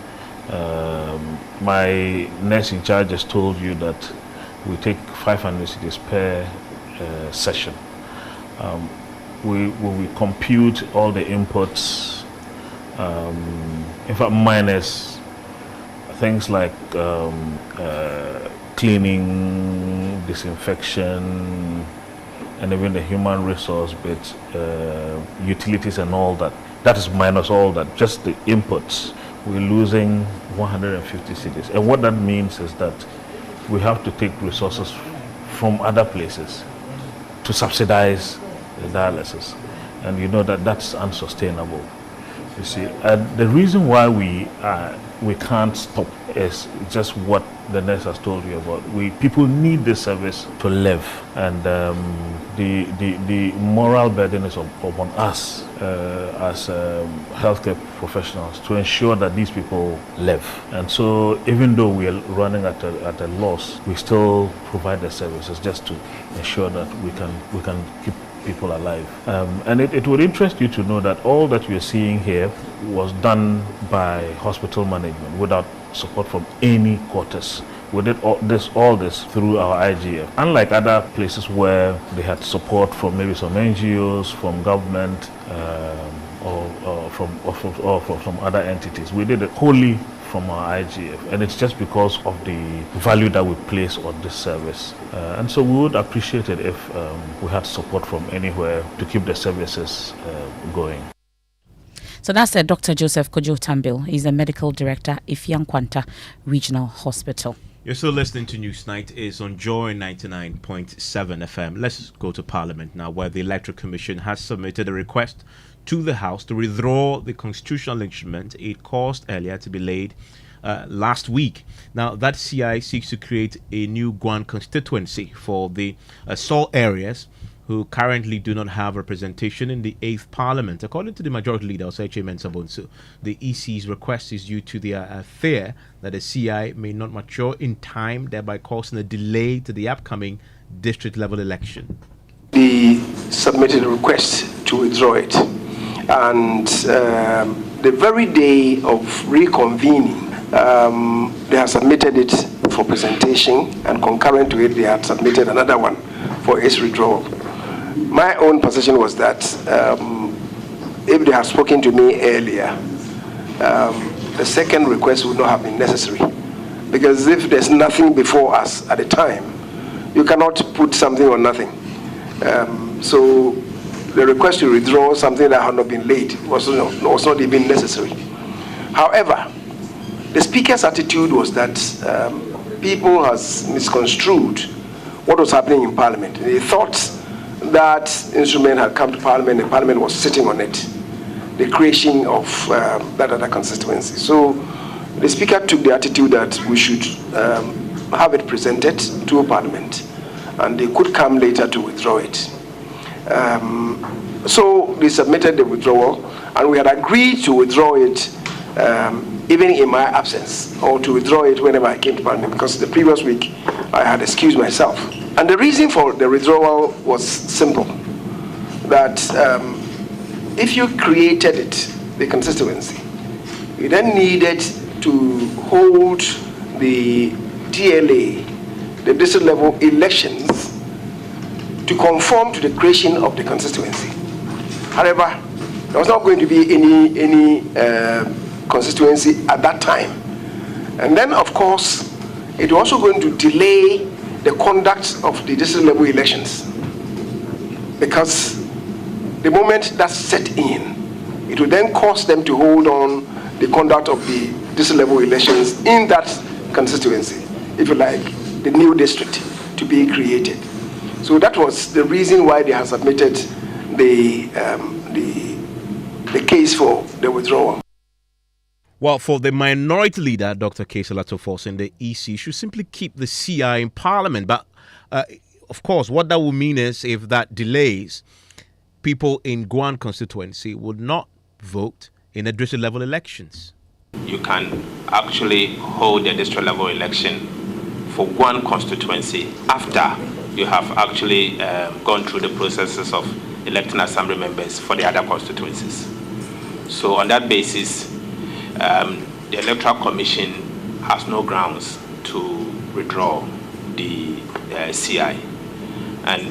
My nurse in charge has told you that we take 500 cedis per session. When we compute all the inputs, in fact minus things like cleaning, disinfection, and even the human resource bit, utilities and all that. That is minus all that, just the inputs. We're losing 150 cedis. And what that means is that we have to take resources from other places to subsidize the dialysis. And you know that that's unsustainable. You see, the reason why we can't stop is just what the nurse has told you about. People need this service to live, and the moral burden is upon us as healthcare professionals to ensure that these people live. And so, even though we are running at a loss, we still provide the services just to ensure that we can keep people alive. And it would interest you to know that all that you're seeing here was done by hospital management without support from any quarters. We did all this through our IGF. Unlike other places where they had support from maybe some NGOs, from government, or from other entities, we did it wholly from our IGF, and it's just because of the value that we place on this service. And so we would appreciate it if we had support from anywhere to keep the services going. So that's Dr. Joseph Kojo-Tambil. He's the medical director, Efiang Kwanta Regional Hospital. You're still listening to Newsnight. It's on Joy 99.7 FM. Let's go to Parliament now, where the Electoral Commission has submitted a request to the House to withdraw the constitutional instrument it caused earlier to be laid last week. Now, that CI seeks to create a new Guan constituency for the Seoul areas who currently do not have representation in the 8th Parliament. According to the Majority Leader, Mensah, the EC's request is due to their fear that the CI may not mature in time, thereby causing a delay to the upcoming district-level election. They submitted a request to withdraw it. And the very day of reconvening, they have submitted it for presentation, and concurrent to it, they had submitted another one for its withdrawal. My own position was that if they had spoken to me earlier, the second request would not have been necessary. Because if there's nothing before us at the time, you cannot put something on nothing. So the request to withdraw something that had not been laid was not even necessary. However, the Speaker's attitude was that people has misconstrued what was happening in Parliament. They thought that instrument had come to Parliament and Parliament was sitting on it, the creation of that other constituency. So the Speaker took the attitude that we should have it presented to Parliament, and they could come later to withdraw it. So they submitted the withdrawal, and we had agreed to withdraw it even in my absence, or to withdraw it whenever I came to Parliament, because the previous week I had excused myself. And the reason for the withdrawal was simple, that if you created it, the constituency, you then needed to hold the DLA, the district level elections, to conform to the creation of the constituency. However, there was not going to be any constituency at that time. And then, of course, it was also going to delay the conduct of the district level elections, because the moment that's set in, it will then cause them to hold on the conduct of the district level elections in that constituency, if you like, the new district to be created. So that was the reason why they have submitted the case for the withdrawal. Well, for the minority leader, Dr. Kesela Toforsin, the EC should simply keep the CI in Parliament. But, of course, what that will mean is if that delays, people in Guan constituency would not vote in the district level elections. You can actually hold the district level election for one constituency after you have actually gone through the processes of electing assembly members for the other constituencies. So on that basis, the Electoral Commission has no grounds to withdraw the CI. And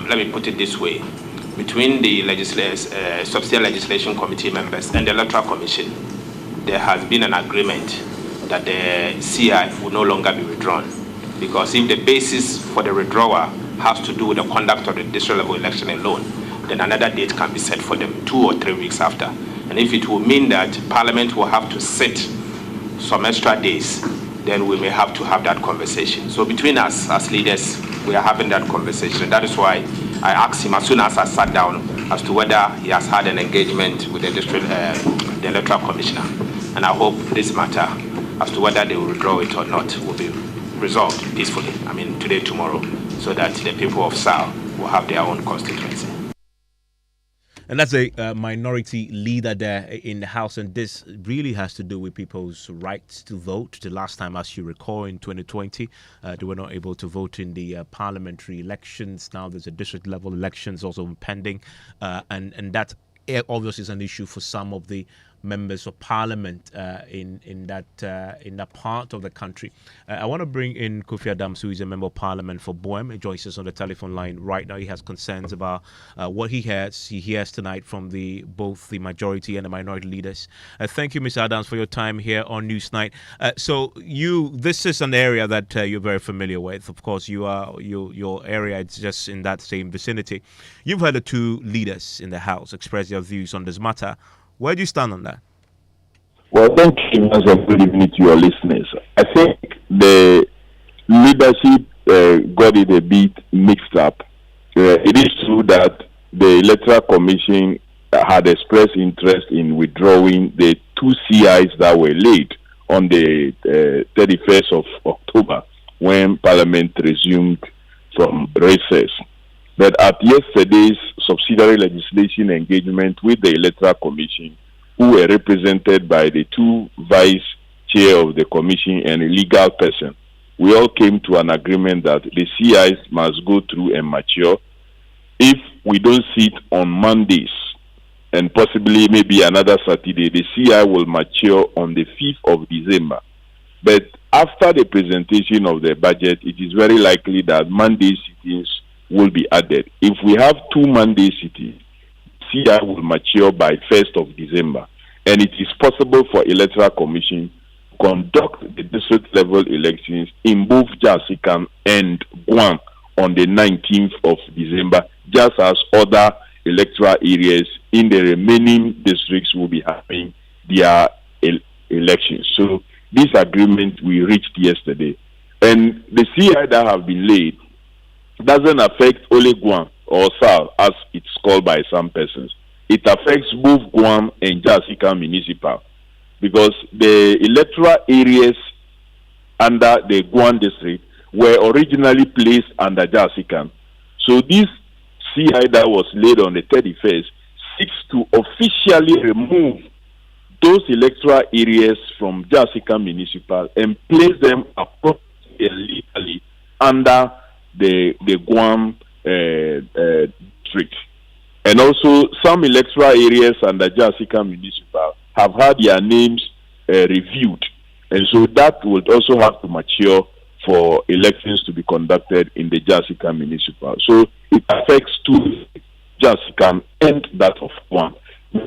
let me put it this way. Between the Subsidiary Legislation Committee members and the Electoral Commission, there has been an agreement that the CI will no longer be withdrawn. Because if the basis for the withdrawal has to do with the conduct of the district level election alone, then another date can be set for them 2 or 3 weeks after. And if it will mean that Parliament will have to sit some extra days, then we may have to have that conversation. So between us as leaders, we are having that conversation. That is why I asked him as soon as I sat down as to whether he has had an engagement with the Electoral Commissioner. And I hope this matter, as to whether they will withdraw it or not, will be resolved peacefully, today, tomorrow, so that the people of SAL will have their own constituency. And that's a minority leader there in the House. And this really has to do with people's rights to vote. The last time, as you recall, in 2020, they were not able to vote in the parliamentary elections. Now there's a district level elections also pending. And that obviously is an issue for some of the members of parliament in that part of the country. I want to bring in Kofi Adams, who is a member of parliament for Boem. He joins us on the telephone line right now. He has concerns about what he hears tonight from both the majority and the minority leaders. Thank you, Mr. Adams, for your time here on Newsnight. So this is an area that you're very familiar with. Of course, your area is just in that same vicinity. You've heard the two leaders in the House express their views on this matter. Where do you stand on that? Well, thank you, and good evening to your listeners. I think the leadership got it a bit mixed up. It is true that the Electoral Commission had expressed interest in withdrawing the 2 CIs that were laid on the 31st of October when Parliament resumed from recess. But at yesterday's subsidiary legislation engagement with the Electoral Commission, who were represented by the 2 vice chair of the commission and a legal person, we all came to an agreement that the CIs must go through and mature. If we don't sit on Mondays and possibly maybe another Saturday, the CI will mature on the 5th of December. But after the presentation of the budget, it is very likely that Monday sittings will be added. If we have 2 Monday sittings, CI will mature by 1st of December. And it is possible for Electoral Commission to conduct the district level elections in both Jasikan and Guam on the 19th of December, just as other electoral areas in the remaining districts will be having their elections. So this agreement we reached yesterday. And the CI that have been laid doesn't affect only Guam or SAL, as it's called by some persons. It affects both Guam and Jasikan municipal, because the electoral areas under the Guam district were originally placed under Jasikan. So this CI that was laid on the 31st seeks to officially remove those electoral areas from Jasikan municipal and place them appropriately and legally under the Guam district. And also, some electoral areas under Jasikan municipal have had their names reviewed. And so that would also have to mature for elections to be conducted in the Jasikan municipal. So it affects 2, Jasikan and that of Guam.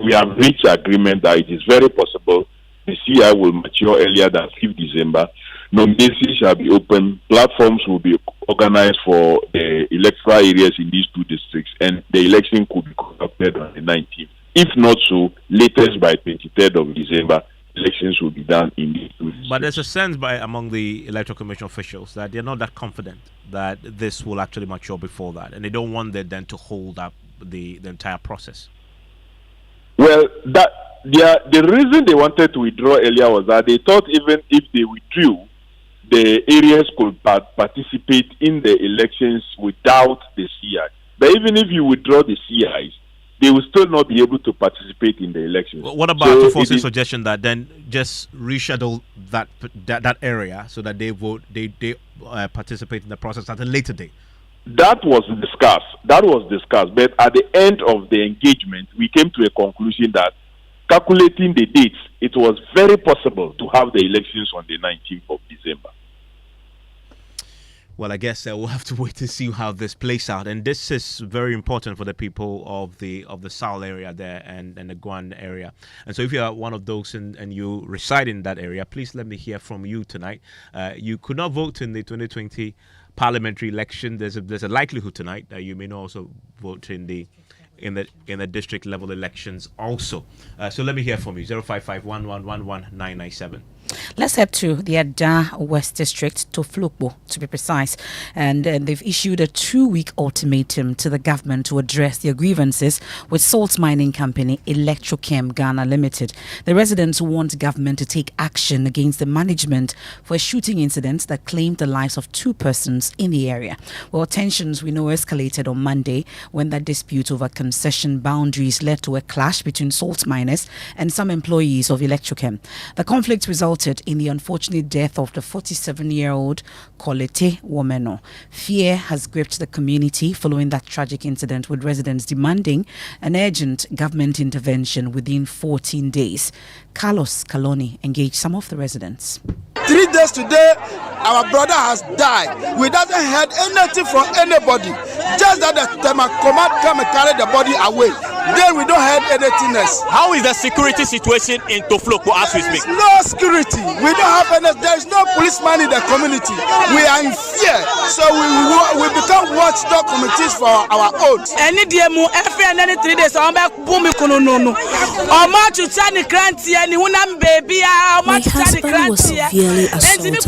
We have reached agreement that it is very possible the CI will mature earlier than 5th December. Nominations shall be open. Platforms will be organized for the electoral areas in these 2 districts, and the election could be conducted on the 19th. If not so, latest by 23rd of December, elections will be done in these 2 districts. But there's a sense among the Electoral Commission officials that they're not that confident that this will actually mature before that, and they don't want that then to hold up the entire process. Well, that the reason they wanted to withdraw earlier was that they thought even if they withdrew, the areas could participate in the elections without the CI. But even if you withdraw the CIs, they will still not be able to participate in the elections. What about the forces' suggestion that then just reschedule that area so that they participate in the process at a later date? That was discussed. But at the end of the engagement, we came to a conclusion that calculating the dates, it was very possible to have the elections on the 19th of December. Well, I guess we'll have to wait to see how this plays out, and this is very important for the people of the South area there and the Guan area. And so, if you are one of those and you reside in that area, please let me hear from you tonight. You could not vote in the 2020 parliamentary election. There's a likelihood tonight that you may not also vote in the district level elections also. So let me hear from you. 055-1111-997. Let's head to the Ada West District, to Flukbo, to be precise. And they've issued a 2-week ultimatum to the government to address their grievances with salt mining company Electrokem Ghana Limited. The residents want government to take action against the management for a shooting incident that claimed the lives of 2 persons in the area. Well, tensions we know escalated on Monday when that dispute over concession boundaries led to a clash between salt miners and some employees of Electrochem. The conflict resulted in the unfortunate death of the 47-year-old Kolete Womeno. Fear has gripped the community following that tragic incident, with residents demanding an urgent government intervention within 14 days. Carlos Caloni engaged some of the residents. 3 days today, our brother has died. We doesn't heard anything from anybody. Just that the command come and carry the body away. Then we don't heard anything else. How is the security situation in Tofloko as we speak? No security. We don't have any. There is no policeman in the community. We are in fear. So we become watchdog committees for our own. Any day mo every 3 days I'm back boom kono no. Omo chuchani kranti ani hunam baby My husband was severely assaulted in the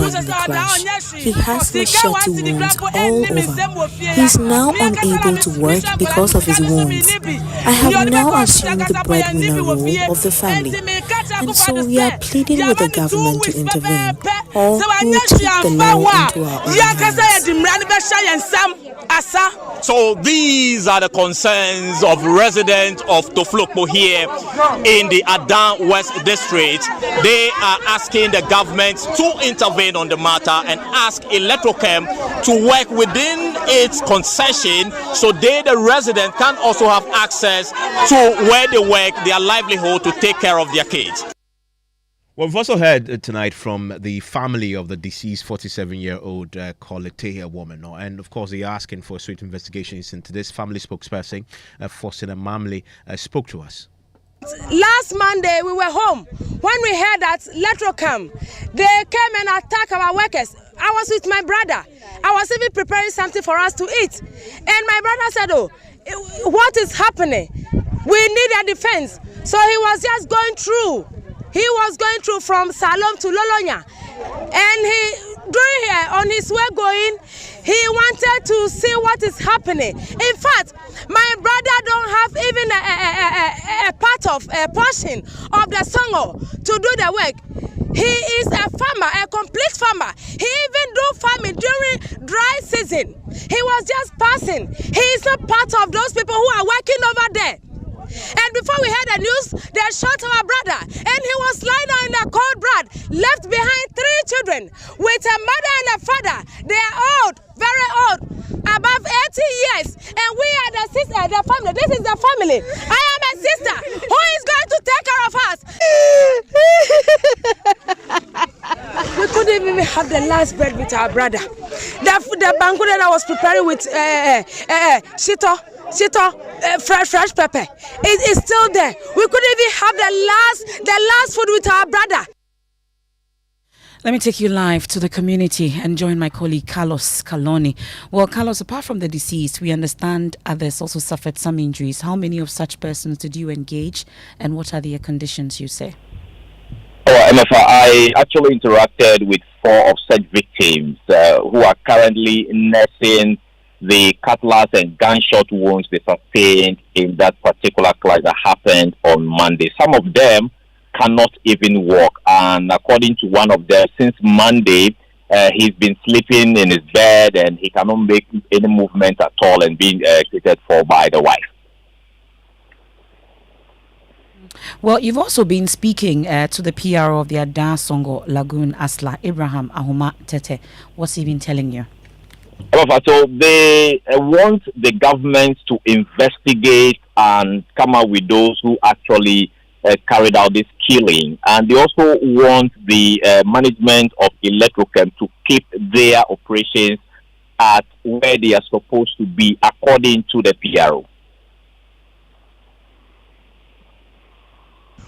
crash. He has machete wounds all over. He's now unable to work because of his wounds. I have now assumed the breadwinner role of the family, and so we are pleading with the government to intervene, or we will take the law into our own hands. So these are the concerns of residents of Tofloko here in the Adan West District. They are asking the government to intervene on the matter and ask Electrochem to work within its concession so they, the residents, can also have access to where they work, their livelihood, to take care of their kids. Well, we've also heard tonight from the family of the deceased 47-year-old Kolete woman. And of course, they're asking for a swift investigation into this. Family spokesperson, Faustina Mamley, spoke to us. Last Monday, we were home when we heard that Electrochem, they came and attacked our workers. I was with my brother. I was even preparing something for us to eat. And my brother said, oh, what is happening? We need a defense. So he was just going through. He was going through from Salom to Lolonya. And during here, on his way going, he wanted to see what is happening. In fact, my brother don't have even a part of a portion of the songo to do the work. He is a farmer, a complete farmer. He even do farming during dry season. He was just passing. He is not part of those people who are working over there. And before we heard the news, they shot our brother, and he was lying down in a cold blood, left behind 3 children with a mother and a father. They are old, very old, above 80 years, and we are the sister, the family. This is the family. I am a sister who is going to take care of us. We couldn't even have the last bread with our brother. The banquet that I was preparing with fresh pepper. It is still there. We couldn't even have the last food with our brother. Let me take you live to the community and join my colleague Carlos Caloni. Well, Carlos, apart from the deceased, we understand others also suffered some injuries. How many of such persons did you engage, and what are their conditions, you say? Oh, Emefa, I actually interacted with 4 of such victims who are currently nursing the cutlass and gunshot wounds they sustained in that particular clash that happened on Monday. Some of them cannot even walk, and according to one of them, since Monday, he's been sleeping in his bed and he cannot make any movement at all and being catered for by the wife. Well, you've also been speaking to the PRO of the Ada Songo Lagoon, Asla, Abraham Ahuma Tete. What's he been telling you? So they want the government to investigate and come up with those who actually carried out this killing. And they also want the management of Electrochem to keep their operations at where they are supposed to be according to the PRO.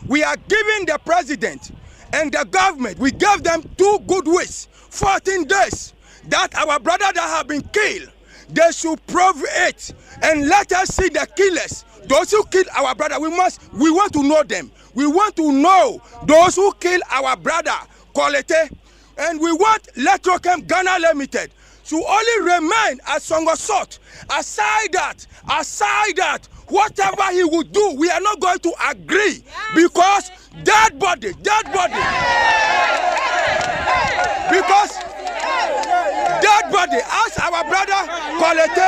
We are giving the president and the government, we gave them 2 good weeks, 14 days, that our brother that have been killed, they should prove it and let us see the killers. Those who killed our brother, we want to know them. We want to know those who killed our brother, Quality, and we want Electrochem Ghana Limited to only remain as Songo Sort. Aside that, whatever he would do, we are not going to agree, because dead body, because dead body, as our brother Quality,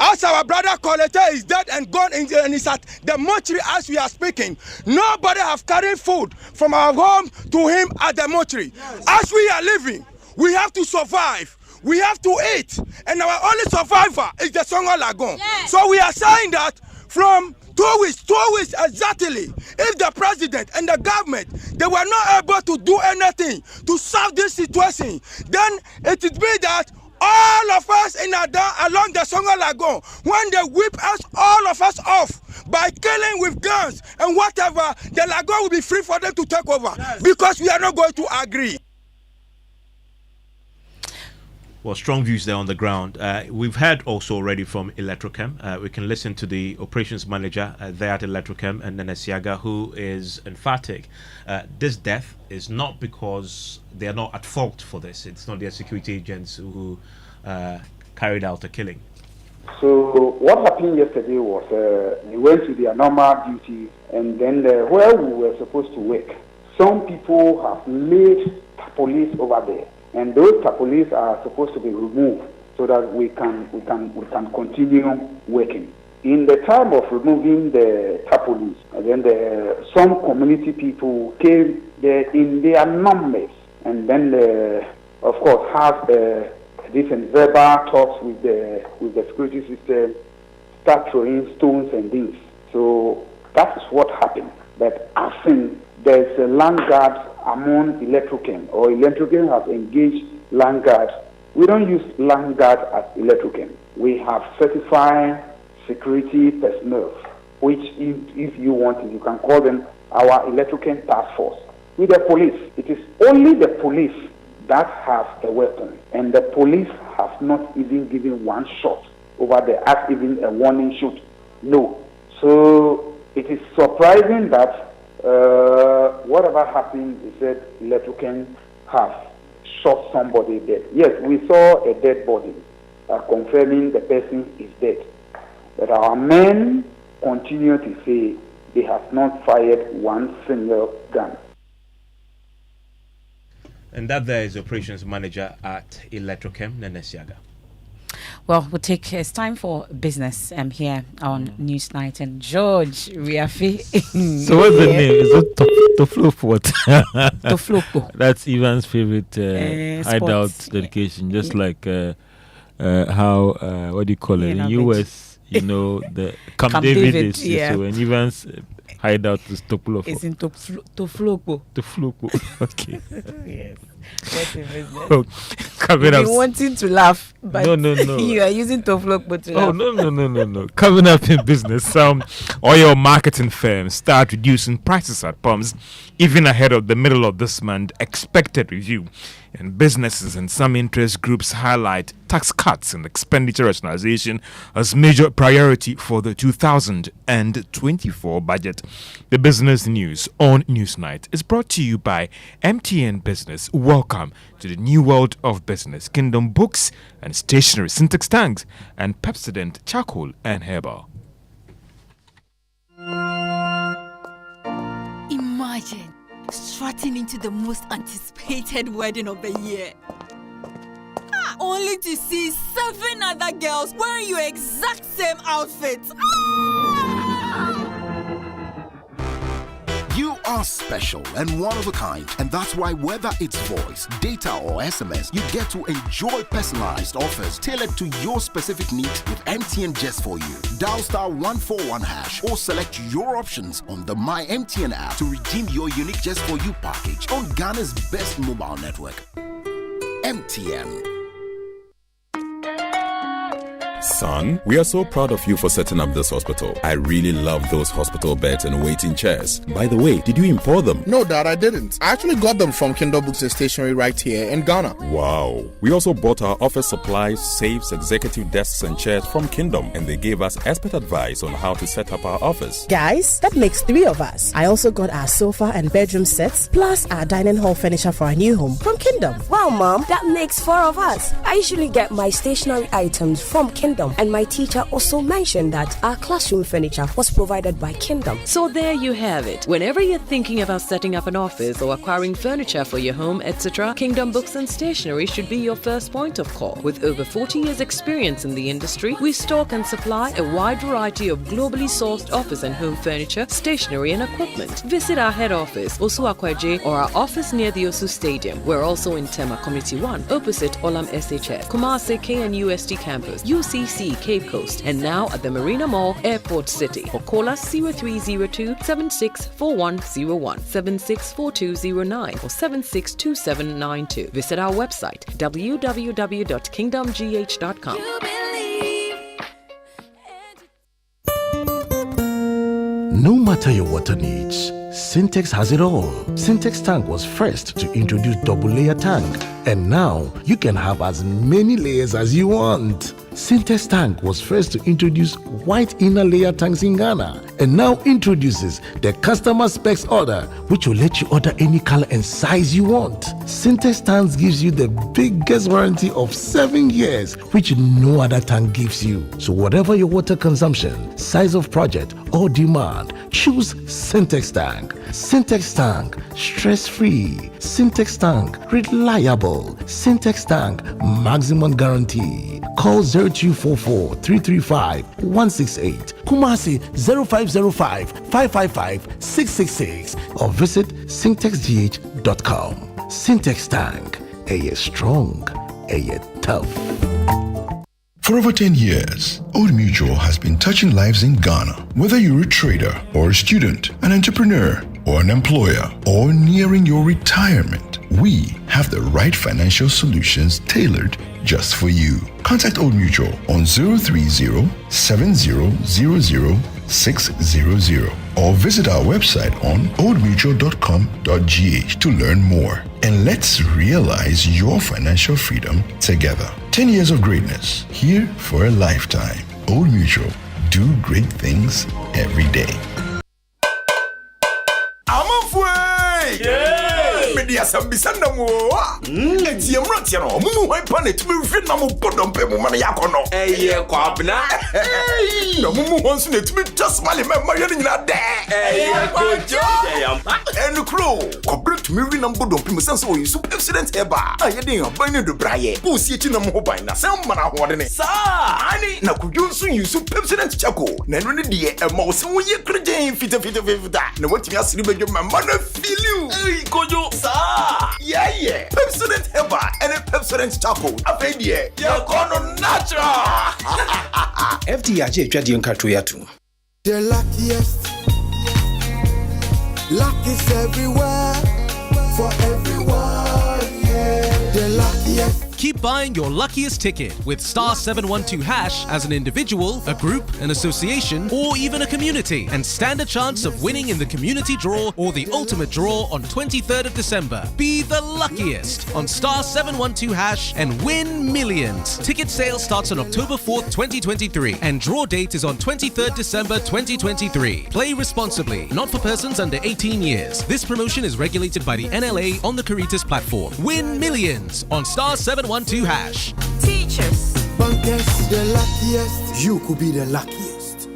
as our brother Quality is dead and gone and is at the mortuary as we are speaking. Nobody have carried food from our home to him at the mortuary. As we are living, we have to survive. We have to eat, and our only survivor is the Songo Lagoon. Yes. So we are saying that from 2 weeks exactly, if the president and the government, they were not able to do anything to solve this situation, then it would be that all of us in along the Songo Lagoon, when they whip us, all of us off by killing with guns and whatever, the lagoon will be free for them to take over. Yes. Because we are not going to agree. Well, strong views there on the ground. We've heard also already from Electrochem. We can listen to the operations manager there at Electrochem, and Nenesiaga, who is emphatic. This death is not because they are not at fault for this. It's not their security agents who carried out the killing. So what happened yesterday was we went to their normal duty, and then where we were supposed to work, some people have laid police over there. And those police are supposed to be removed so that we can continue working. In the time of removing the police, and then some community people came there in their numbers, and then of course have different verbal talks with the security system, start throwing stones and things. So that is what happened. But I think there's a land guard among Electrochem, or Electrochem has engaged land guards. We don't use land guard at Electrochem. We have certified security personnel, which if you want, you can call them our Electrochem task force. With the police, it is only the police that have a weapon, and the police have not even given one shot over there, as even a warning shot. No. So it is surprising that whatever happened, he said Electrochem have shot somebody dead. Yes, we saw a dead body, confirming the person is dead. But our men continue to say they have not fired one single gun. And that there is operations manager at Electrochem, Nenesiaga. Well, it's time for business here on Newsnight. And George Riafi. So what's the name? Is it Toflopo? Toflopo. That's Ivan's favorite hideout dedication. Just like how, what do you call it? In the US, the Camp David is. Yeah. So when Ivan's hideout is Toflopo. It's in Toflopo. Toflopo. Okay. Yes. What's in business? Oh, You've been wanting to laugh, but no. You are using Toflopo to laugh. Oh, no. Coming up in business, oil marketing firms start reducing prices at pumps even ahead of the middle of this month expected review And businesses and some interest groups highlight tax cuts and expenditure rationalization as major priority for the 2024 budget. The business news on Newsnight is brought to you by MTN Business. Welcome to the new world of business. Kingdom Books and Stationery, Syntax Tanks, and Pepsodent Charcoal and Herbal. Imagine strutting into the most anticipated wedding of the year. Only to see 7 other girls wearing your exact same outfit. You are special and one of a kind, and that's why whether it's voice, data or SMS, you get to enjoy personalized offers tailored to your specific needs with MTN Just For You. Dial *141# or select your options on the My MTN app to redeem your unique Just For You package on Ghana's best mobile network. MTN. Son, we are so proud of you for setting up this hospital. I really love those hospital beds and waiting chairs. By the way, did you import them? No, Dad, I didn't. I actually got them from Kingdom Books and Stationery right here in Ghana. Wow. We also bought our office supplies, safes, executive desks and chairs from Kingdom, and they gave us expert advice on how to set up our office. Guys, that makes 3 of us. I also got our sofa and bedroom sets, plus our dining hall furniture for our new home from Kingdom. Wow, Mom, that makes 4 of us. I usually get my stationery items from Kingdom. And my teacher also mentioned that our classroom furniture was provided by Kingdom. So there you have it. Whenever you're thinking about setting up an office or acquiring furniture for your home, etc., Kingdom Books and Stationery should be your first point of call. With over 40 years experience in the industry, we stock and supply a wide variety of globally sourced office and home furniture, stationery and equipment. Visit our head office, Osu Akwaje, or our office near the Osu Stadium. We're also in Tema Community 1, opposite Olam SHS, Kumasi KNUST campus, UCC Cape Coast, and now at the Marina Mall, Airport City. Or call us 0302 764101, 764209, or 762792. Visit our website www.kingdomgh.com. No matter your water needs, Syntex has it all. Syntex Tank was first to introduce double layer tank, and now you can have as many layers as you want. Syntex Tank was first to introduce white inner layer tanks in Ghana, and now introduces the customer specs order, which will let you order any color and size you want. Syntex Tanks gives you the biggest warranty of 7 years, which no other tank gives you. So whatever your water consumption, size of project, or demand, choose Syntex Tank. Syntex Tank, stress-free. Syntex Tank, reliable. Syntex Tank, maximum guarantee. Call 0244 335 168, Kumasi 0505 555 666, or visit syntexgh.com. Syntex Tank, a year strong, a year tough. For over 10 years, Old Mutual has been touching lives in Ghana. Whether you're a trader or a student, an entrepreneur or an employer, or nearing your retirement, we have the right financial solutions tailored just for you. Contact Old Mutual on 030-7000-600 or visit our website on oldmutual.com.gh to learn more. And let's realize your financial freedom together. 10 years of greatness, here for a lifetime. Old Mutual, do great things every day. Media Sambisanda mo. Eti emrati no. Mumu hwan pa na tumi hwe na mo bodompe mu ma na yakono. Eye kwabna. Na mumu hwan so na tumi tasmale ma ma yene nyina de. Eye kojo. Enu kro. Kobre tumi hwe na bodompe mu sense o yi super accident eba. Aye den aban ne do braye. Bu si echi na mo ho ban na sem ma na ho de ne. Sa ani na kudwo so yi super accident chako. Na eno ne de e ma wo se wo ye krejen fita. Na watimi asiri bedwo ma na feel you. Ey kojo. Yeah. Pepsodent Heba and a Pepsodent Charcoal. Afedie, you're gonna natural. FDIJ Jadion Katoyatu. The luckiest. Luck is everywhere. For everyone, yeah. The luckiest. Keep Keep buying your luckiest ticket with star 712 hash as an individual, a group, an association, or even a community, and stand a chance of winning in the community draw or the ultimate draw on 23rd of December. Be the luckiest on star 712 hash and win millions. Ticket sale starts on October 4th, 2023, and draw date is on 23rd December 2023. Play responsibly, not for persons under 18 years. This promotion is regulated by the NLA on the Caritas platform. Win millions on star 712 hash. Teachers. Bunkers, the luckiest. You could be the luckiest.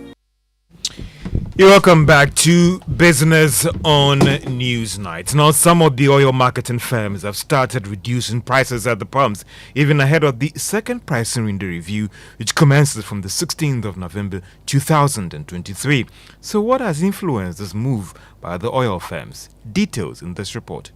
You're welcome back to Business on Newsnight. Now, some of the oil marketing firms have started reducing prices at the pumps, even ahead of the second pricing window review, which commences from the 16th of November 2023. So what has influenced this move by the oil firms? Details in this report.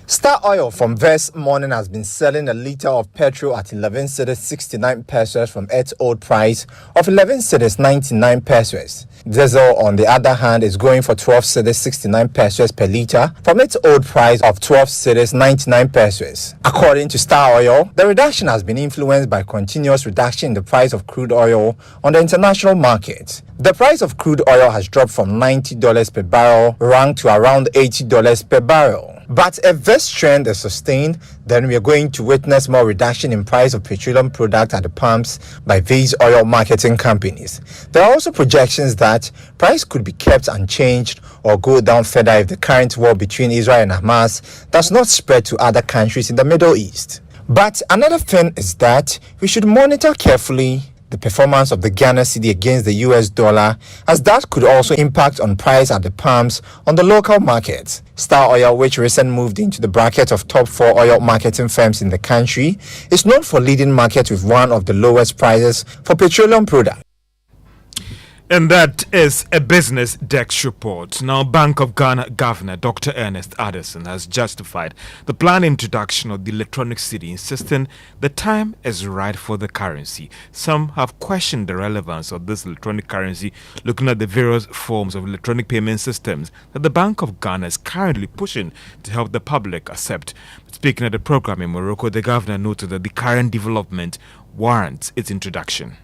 Star Oil from this morning has been selling a litre of petrol at 11 cedis 69 pesos from its old price of 11 cedis 99 pesos. Diesel, on the other hand, is going for 12 cedis 69 pesos per litre from its old price of 12 cedis 99 pesos. According to Star Oil, the reduction has been influenced by continuous reduction in the price of crude oil on the international market. The price of crude oil has dropped from $90 per barrel rang to around $80 per barrel. But if this trend is sustained, then we are going to witness more reduction in price of petroleum products at the pumps by these oil marketing companies. There are also projections that price could be kept unchanged or go down further if the current war between Israel and Hamas does not spread to other countries in the Middle East. But another thing is that we should monitor carefully the performance of the Ghana cedi against the US dollar, as that could also impact on price at the pumps on the local market. Star Oil, which recently moved into the bracket of top 4 oil marketing firms in the country, is known for leading market with one of the lowest prices for petroleum products. And that is a Business Desk report. Now, Bank of Ghana Governor Dr. Ernest Addison has justified the planned introduction of the electronic cedi, insisting the time is right for the currency. Some have questioned the relevance of this electronic currency, looking at the various forms of electronic payment systems that the Bank of Ghana is currently pushing to help the public accept. Speaking at the program in Morocco, the governor noted that the current development warrants its introduction.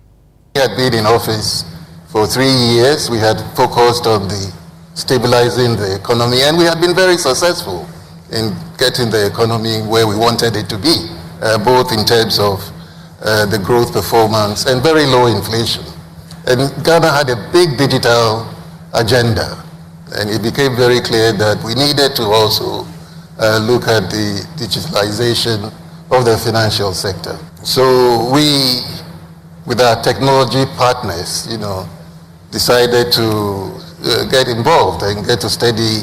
He had been in office for 3 years. We had focused on the stabilizing the economy, and we had been very successful in getting the economy where we wanted it to be, both in terms of the growth performance and very low inflation. And Ghana had a big digital agenda, and it became very clear that we needed to also look at the digitalization of the financial sector. So we, with our technology partners, decided to get involved and get to study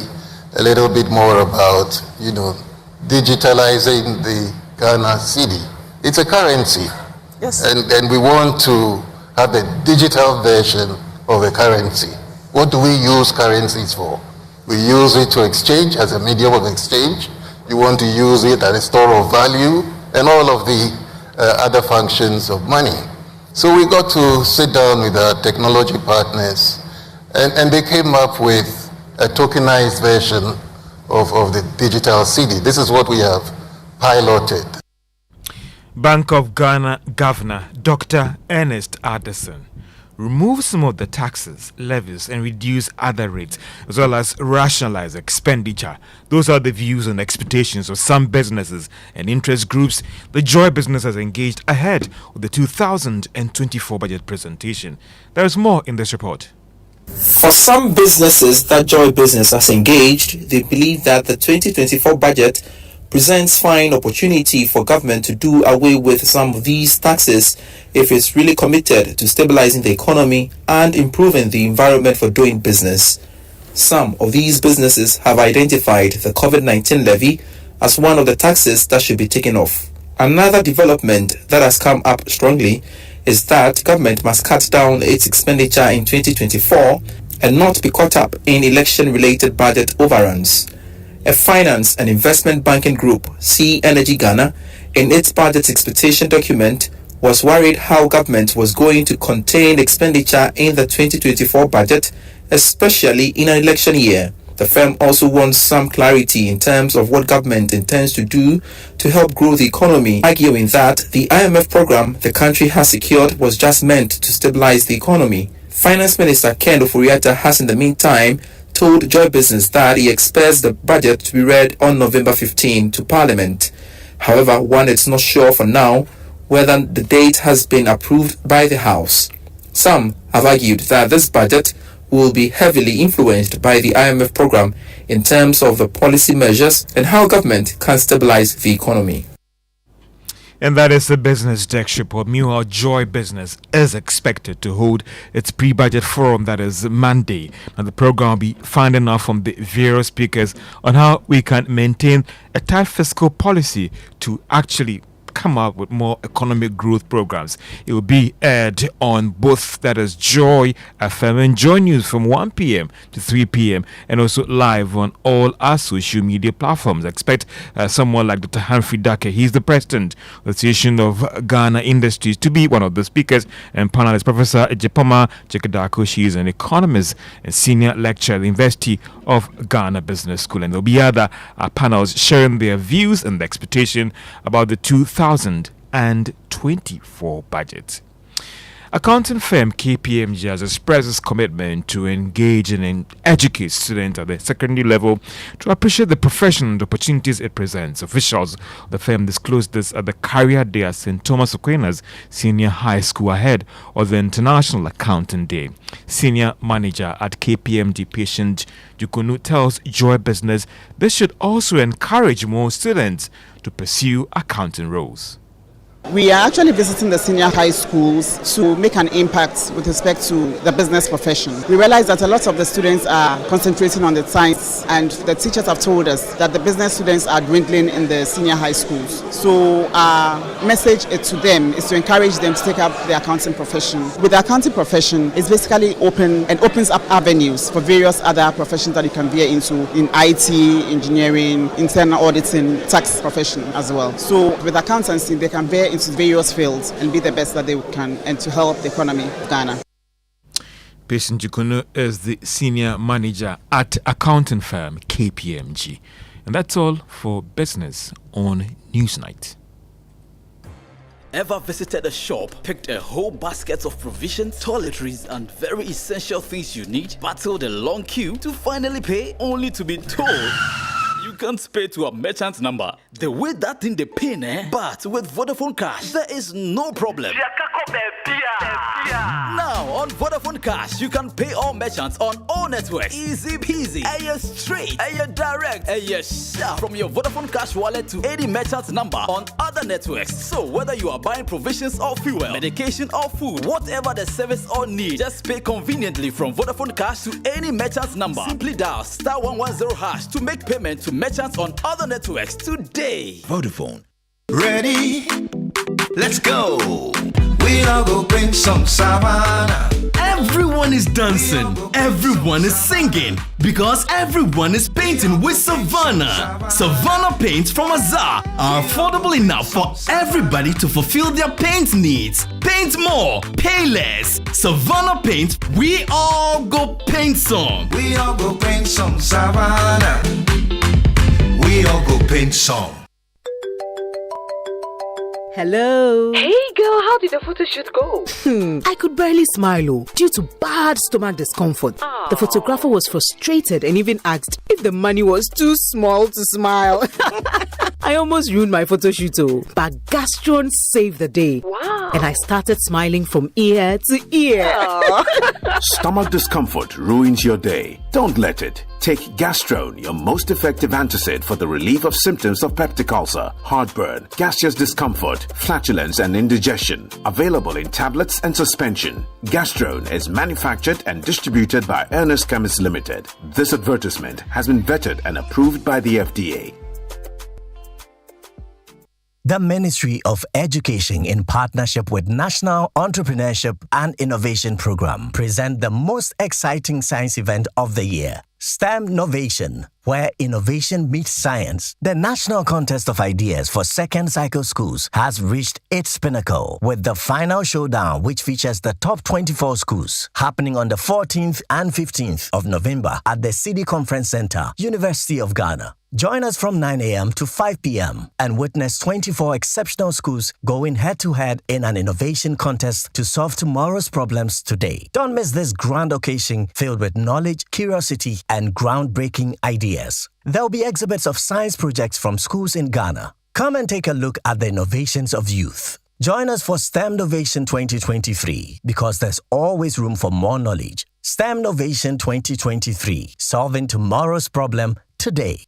a little bit more about, digitalizing the Ghana cedi. It's a currency. Yes. And we want to have a digital version of a currency. What do we use currencies for? We use it to exchange as a medium of exchange. You want to use it as a store of value and all of the other functions of money. So we got to sit down with our technology partners, and they came up with a tokenized version of the digital cedi. This is what we have piloted. Bank of Ghana Governor Dr. Ernest Addison remove some of the taxes, levies, and reduce other rates, as well as rationalize expenditure. Those are the views and expectations of some businesses and interest groups the Joy Business has engaged ahead of the 2024 budget presentation. There is more in this report. For some businesses that Joy Business has engaged, they believe that the 2024 budget presents fine opportunity for government to do away with some of these taxes if it's really committed to stabilizing the economy and improving the environment for doing business. Some of these businesses have identified the COVID-19 levy as one of the taxes that should be taken off. Another development that has come up strongly is that government must cut down its expenditure in 2024 and not be caught up in election-related budget overruns. A finance and investment banking group, Sea Energy Ghana, in its budget expectation document, was worried how government was going to contain expenditure in the 2024 budget, especially in an election year. The firm also wants some clarity in terms of what government intends to do to help grow the economy, arguing that the IMF program the country has secured was just meant to stabilize the economy. Finance Minister Ken Ofori-Atta has in the meantime told Joy Business that he expects the budget to be read on November 15 to Parliament. However, one is not sure for now whether the date has been approved by the House. Some have argued that this budget will be heavily influenced by the IMF program in terms of the policy measures and how government can stabilize the economy. And that is the Business Desk report. Meanwhile, Joy Business is expected to hold its pre-budget forum, that is Monday. And the program will be finding out from the various speakers on how we can maintain a tight fiscal policy to actually come up with more economic growth programs. It will be aired on both, that is Joy FM and Joy News from 1 p.m. to 3 p.m. and also live on all our social media platforms. Expect someone like Dr. Humphrey Dake, he's the president of the Association of Ghana Industries, to be one of the speakers, and panelist Professor Ejepoma Chekadako. She is an economist and senior lecturer at the University of Ghana Business School, and there'll be other panels sharing their views and the expectation about the 2024 budget. Accounting firm KPMG has expressed its commitment to engage and educate students at the secondary level to appreciate the profession and opportunities it presents. Officials of the firm disclosed this at the Career Day at St. Thomas Aquinas Senior High School ahead of the International Accounting Day. Senior manager at KPMG, Patient Jukunu, tells Joy Business this should also encourage more students to pursue accounting roles. We are actually visiting the senior high schools to make an impact with respect to the business profession. We realize that a lot of the students are concentrating on the science, and the teachers have told us that the business students are dwindling in the senior high schools. So our message to them is to encourage them to take up the accounting profession. With the accounting profession, it's basically open and opens up avenues for various other professions that you can veer into in IT, engineering, internal auditing, tax profession as well. So with accountancy, they can veer into various fields and be the best that they can, and to help the economy of Ghana. Patient Jukunu is the senior manager at accounting firm KPMG. And that's all for business on Newsnight. Ever visited a shop, picked a whole basket of provisions, toiletries, and very essential things you need, battled a long queue to finally pay, only to be told you can't pay to a merchant number the way that thing they pay, but with Vodafone Cash, there is no problem. Now on Vodafone Cash, you can pay all merchants on all networks. Easy peasy, straight, direct, sharp from your Vodafone Cash wallet to any merchant number on other networks. So whether you are buying provisions or fuel, medication or food, whatever the service or need, just pay conveniently from Vodafone Cash to any merchant number. Simply dial *110# to make payment to merchants on other networks today. Vodafone. Ready? Let's go. We all go bring some savannah. Everyone is dancing, everyone is singing, because everyone is painting with Savannah. Savannah paints from Azar are affordable enough for everybody to fulfill their paint needs. Paint more, pay less. Savannah paint, we all go paint some. We all go paint some Savannah. We all go paint some. Hello. Hey girl, how did the photo shoot go? I could barely smile due to bad stomach discomfort. The photographer was frustrated and even asked if the money was too small to smile. I almost ruined my photo shoot, but Gastron saved the day. Wow. And I started smiling from ear to ear. Stomach discomfort ruins your day. Don't let it. Take Gastron, your most effective antacid for the relief of symptoms of peptic ulcer, heartburn, gaseous discomfort, flatulence, and indigestion. Available in tablets and suspension. Gastron is manufactured and distributed by Ernest Chemists Limited. This advertisement has been vetted and approved by the FDA. The Ministry of Education, in partnership with National Entrepreneurship and Innovation Program, present the most exciting science event of the year, STEM Novation, where innovation meets science. The National Contest of Ideas for Second Cycle Schools has reached its pinnacle with the final showdown, which features the top 24 schools, happening on the 14th and 15th of November at the City Conference Center, University of Ghana. Join us from 9 a.m. to 5 p.m. and witness 24 exceptional schools going head-to-head in an innovation contest to solve tomorrow's problems today. Don't miss this grand occasion filled with knowledge, curiosity, and groundbreaking ideas. There will be exhibits of science projects from schools in Ghana. Come and take a look at the innovations of youth. Join us for STEM Novation 2023 because there's always room for more knowledge. STEM Novation 2023, solving tomorrow's problem today.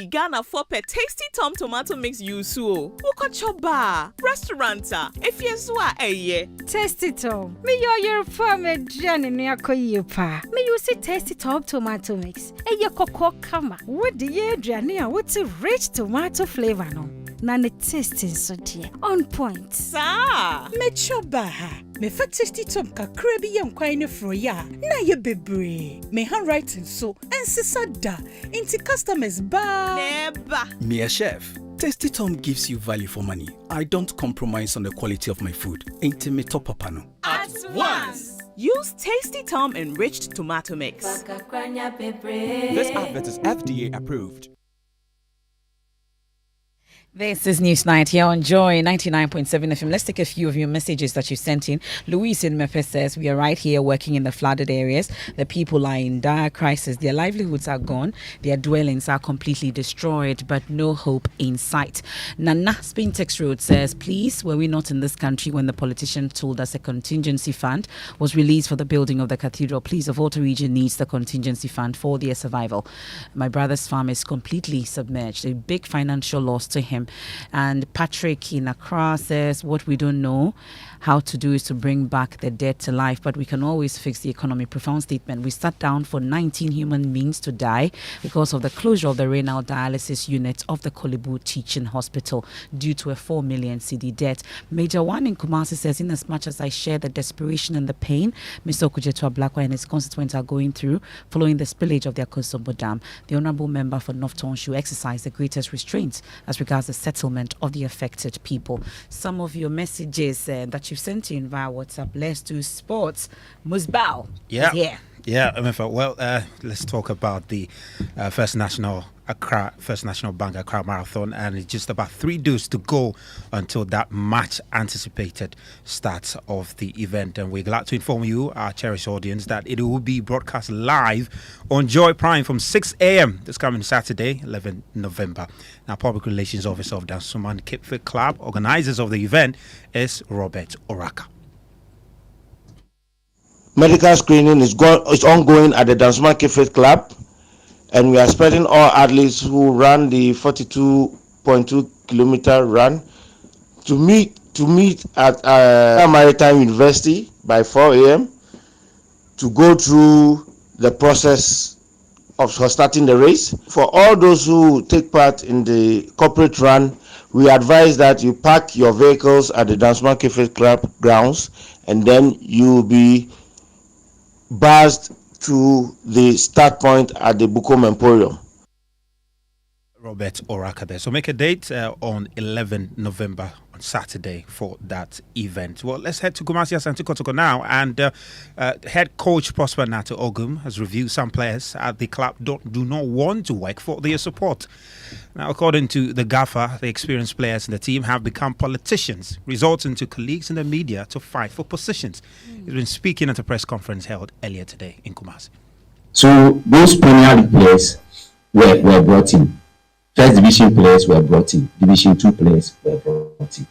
Ghana for pe tasty Tom tomato mix yusu. Ukochoba restauranta. If yes wa Tasty Tom. Me your farmer Johnny near Koyupa. Me you see Tasty Tom tomato mix. Koko kama. What the year Johnny? What's a rich tomato flavor no? Nane tasting so dear. On point. Sa. Me choba. Me fa Tasty Tom kakra bi yam kwan fro ya. Na ye bebre. Me handwriting so ensisada. Inti customers ba. Neba. Me a chef. Tasty Tom gives you value for money. I don't compromise on the quality of my food. Ain't me top apano. At once. Use Tasty Tom enriched tomato mix. This advert is FDA approved. This is News Night here on Joy 99.7 FM. Let's take a few of your messages that you sent in. Louise in Emefa says, we are right here working in the flooded areas. The people are in dire crisis. Their livelihoods are gone. Their dwellings are completely destroyed, but no hope in sight. Nana Spintex Road says, please, were we not in this country when the politician told us a contingency fund was released for the building of the cathedral? Please, the Volta region needs the contingency fund for their survival. My brother's farm is completely submerged. A big financial loss to him. And Patrick in Accra says, what we don't know how to do is to bring back the dead to life, but we can always fix the economy. Profound statement. We sat down for 19 human beings to die because of the closure of the renal dialysis unit of the Kolibu Teaching Hospital due to a 4 million cedi debt. Major One in Kumasi says, in as much as I share the desperation and the pain Mr. Okujetua Blakwa and his constituents are going through following the spillage of their Kosombo Dam, the Honourable Member for North Town should exercise the greatest restraints as regards the settlement of the affected people. Some of your messages that you've sent in via WhatsApp. Let's do sports. Musbao is here. Yeah, Emefa. Well, let's talk about the First National Bank Accra Marathon, and it's just about 3 days to go until that much anticipated start of the event. And we're glad to inform you, our cherished audience, that it will be broadcast live on Joy Prime from 6 a.m. this coming Saturday, 11 November. Now, Public Relations Officer of Dansuman Kipfit Club, organizers of the event, is Robert Oraka. Medical screening is ongoing at the Dansuman Kipfit Club, and we are expecting all athletes who ran the 42.2 kilometer run to meet at Maritime University by 4 a.m. to go through the process of starting the race. For all those who take part in the corporate run, we advise that you park your vehicles at the Dansuman Kipfit Club grounds, and then you will be buzzed to the start point at the Bukom Emporium. Robert Oraka there. So make a date on 11 November on Saturday for that event. Well, let's head to Kumasi Asante Kotoko now. And head coach Prosper Nato Ogum has reviewed some players at the club do not want to work for their support. Now, according to the gaffer, the experienced players in the team have become politicians, resulting to colleagues in the media to fight for positions. He's been speaking at a press conference held earlier today in Kumasi. So those Premier League players were brought in. First Division players were brought in. Division 2 players were brought in.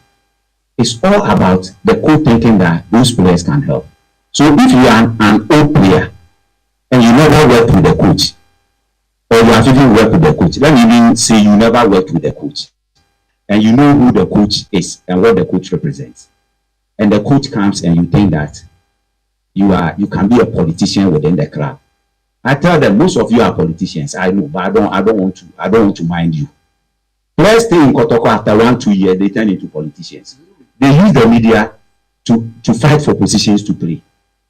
It's all about the coach thinking that those players can help. So if you are an old player and you never worked with the coach, or you have even worked with the coach, let me even say you never worked with the coach, and you know who the coach is and what the coach represents, and the coach comes and you think that you can be a politician within the club. I tell them, most of you are politicians. I know, but I don't want to mind you. Players stay in Kotoko after 1-2 years, they turn into politicians. They use the media to fight for positions to play.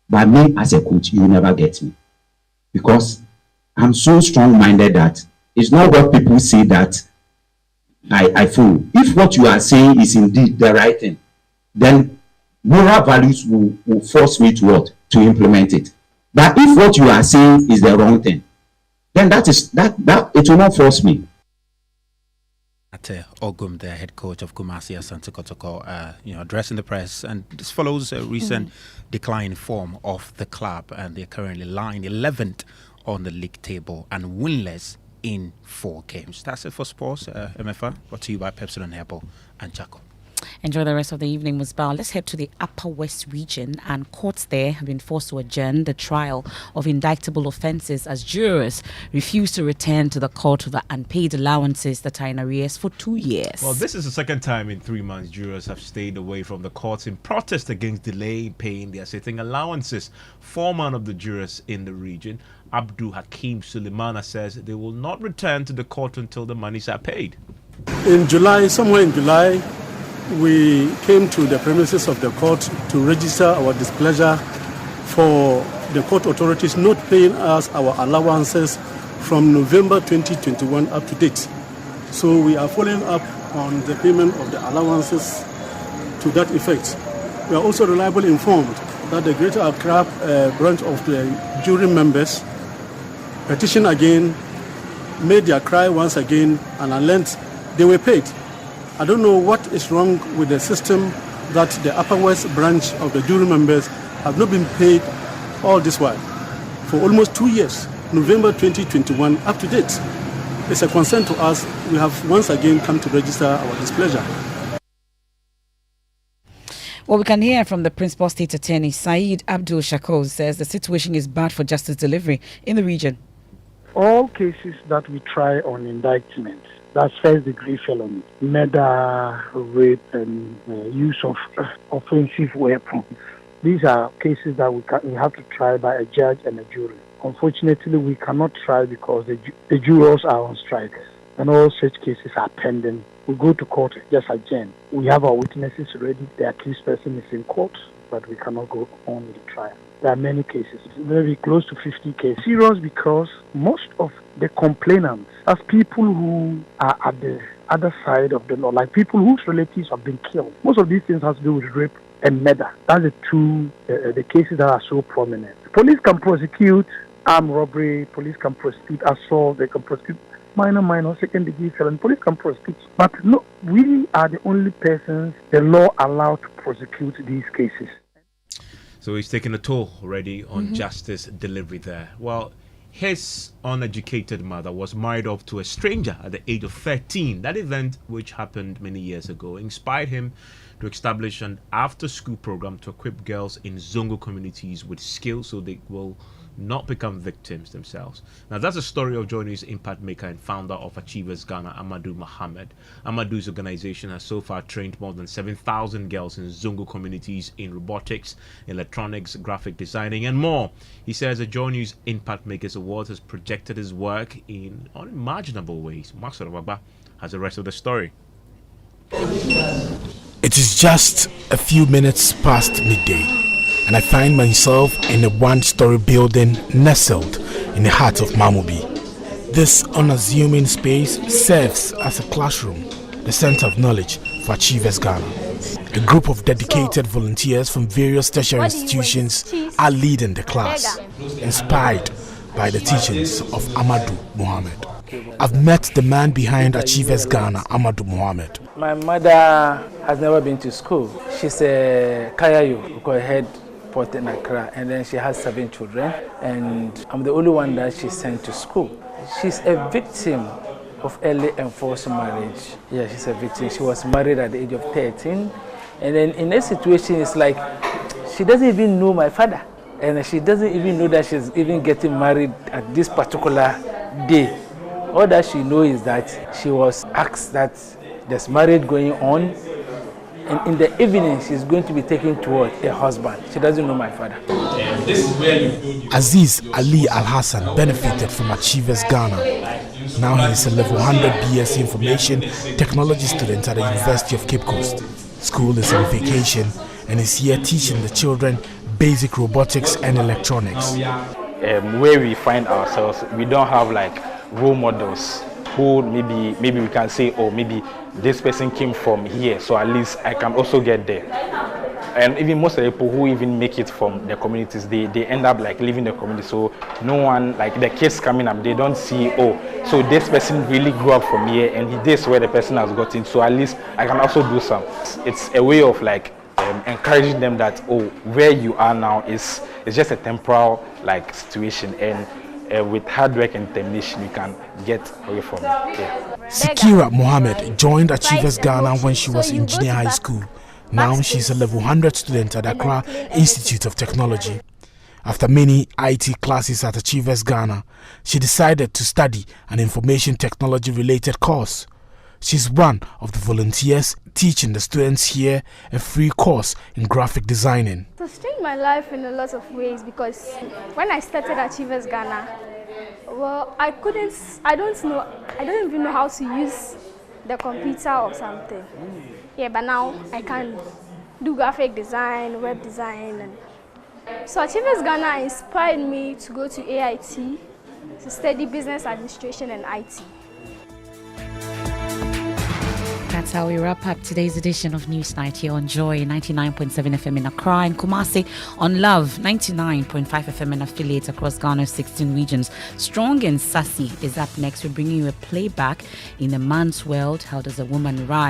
But me as a coach, you will never get me, because I'm so strong-minded that it's not what people say that I follow. If what you are saying is indeed the right thing, then moral values will force me to what? To implement it. But if what you are saying is the wrong thing, then that it will not force me. Ogum, the head coach of Kumasi Asante Kotoko, addressing the press, and this follows a recent decline in form of the club, and they're currently lying 11th on the league table and winless in 4 games. That's it for sports. Emefa, brought to you by Pepsi and Herbal and Jaco. Enjoy the rest of the evening, Musbah. Let's head to the Upper West region, and courts there have been forced to adjourn the trial of indictable offences as jurors refuse to return to the court with the unpaid allowances that are in arrears for 2 years. Well, this is the second time in 3 months jurors have stayed away from the courts in protest against delay in paying their sitting allowances. Foreman of the jurors in the region, Abdul Hakim Suleimana, says they will not return to the court until the monies are paid. Somewhere in July, we came to the premises of the court to register our displeasure for the court authorities not paying us our allowances from November 2021 up to date. So we are following up on the payment of the allowances to that effect. We are also reliably informed that the Greater Accra branch of the jury members petitioned again, made their cry once again, and at length they were paid. I don't know what is wrong with the system that the Upper West branch of the jury members have not been paid all this while. For almost 2 years, November 2021 up to date. It's a concern to us. We have once again come to register our displeasure. Well, we can hear from the Principal State Attorney, Saeed Abdul Shakur, says the situation is bad for justice delivery in the region. All cases that we try on indictment, that's first-degree felony, murder, rape, and use of offensive weapons. These are cases that we have to try by a judge and a jury. Unfortunately, we cannot try because the jurors are on strike, and all such cases are pending. We go to court just again. We have our witnesses ready. The accused person is in court, but we cannot go on with the trial. There are many cases, very close to 50 cases. Serious because most of the complainants are people who are at the other side of the law, like people whose relatives have been killed. Most of these things have to do with rape and murder. That's the cases that are so prominent. Police can prosecute armed robbery, police can prosecute assault, they can prosecute minor, second-degree felony. Police can prosecute. But no, we are the only persons the law allowed to prosecute these cases. So he's taking a toll already on justice delivery there. Well, his uneducated mother was married off to a stranger at the age of 13. That event, which happened many years ago, inspired him to establish an after-school program to equip girls in Zongo communities with skills so they will not become victims themselves. Now, that's a story of Joy News impact maker and founder of Achievers Ghana, Amadou Mohammed. Amadou's organization has so far trained more than 7,000 girls in Zongo communities in robotics, electronics, graphic designing, and more. He says the Joy News Impact Makers Award has projected his work in unimaginable ways. Max Rababa has the rest of the story. It is just a few minutes past midday, and I find myself in a one-story building nestled in the heart of Mamobi. This unassuming space serves as a classroom, the center of knowledge for Achievers Ghana. A group of dedicated volunteers from various tertiary institutions are leading the class, inspired by the teachings of Amadou Mohammed. I've met the man behind Achievers Ghana, Amadou Mohammed. My mother has never been to school. She's a Kayayo, who head Port in Accra, and then she has 7 children, and I'm the only one that she sent to school. She's a victim of early enforced marriage. Yeah, she's a victim. She was married at the age of 13, and then in a situation, it's like she doesn't even know my father, and she doesn't even know that she's even getting married at this particular day. All that she knows is that she was asked that there's marriage going on, and in the evening she's going to be taken toward a husband. She doesn't know my father. Aziz Ali Al-Hassan benefited from Achievers Ghana. Now he is a level 100 BSc Information Technology student at the University of Cape Coast. School is on vacation and is here teaching the children basic robotics and electronics. where we find ourselves, we don't have like role models who maybe we can say, oh, maybe this person came from here, so at least I can also get there. And even most of the people who even make it from the communities, they end up like leaving the community. So no one, like the kids coming up, they don't see, oh, so this person really grew up from here and this is where the person has gotten. So at least I can also do some. It's a way of like encouraging them that, oh, where you are now is just a temporal like situation, and with hard work and determination you can get away from it. Yeah. Sikira Mohammed joined Achievers Ghana when she was in junior high school. Now she's a level 100 student at Accra Institute of Technology. After many IT classes at Achievers Ghana, she decided to study an information technology related course. She's one of the volunteers teaching the students here a free course in graphic designing. It has changed my life in a lot of ways, because when I started Achievers Ghana, well, I don't even know how to use the computer or something. Yeah, but now I can do graphic design, web design. And so Achievers Ghana inspired me to go to AIT to study business administration and IT. That's how we wrap up today's edition of Newsnight here on Joy 99.7 FM in Accra and Kumasi, on Love 99.5 FM and affiliates across Ghana's 16 regions. Strong and Sassy is up next. We're bringing you a playback in a man's world. How does a woman rise?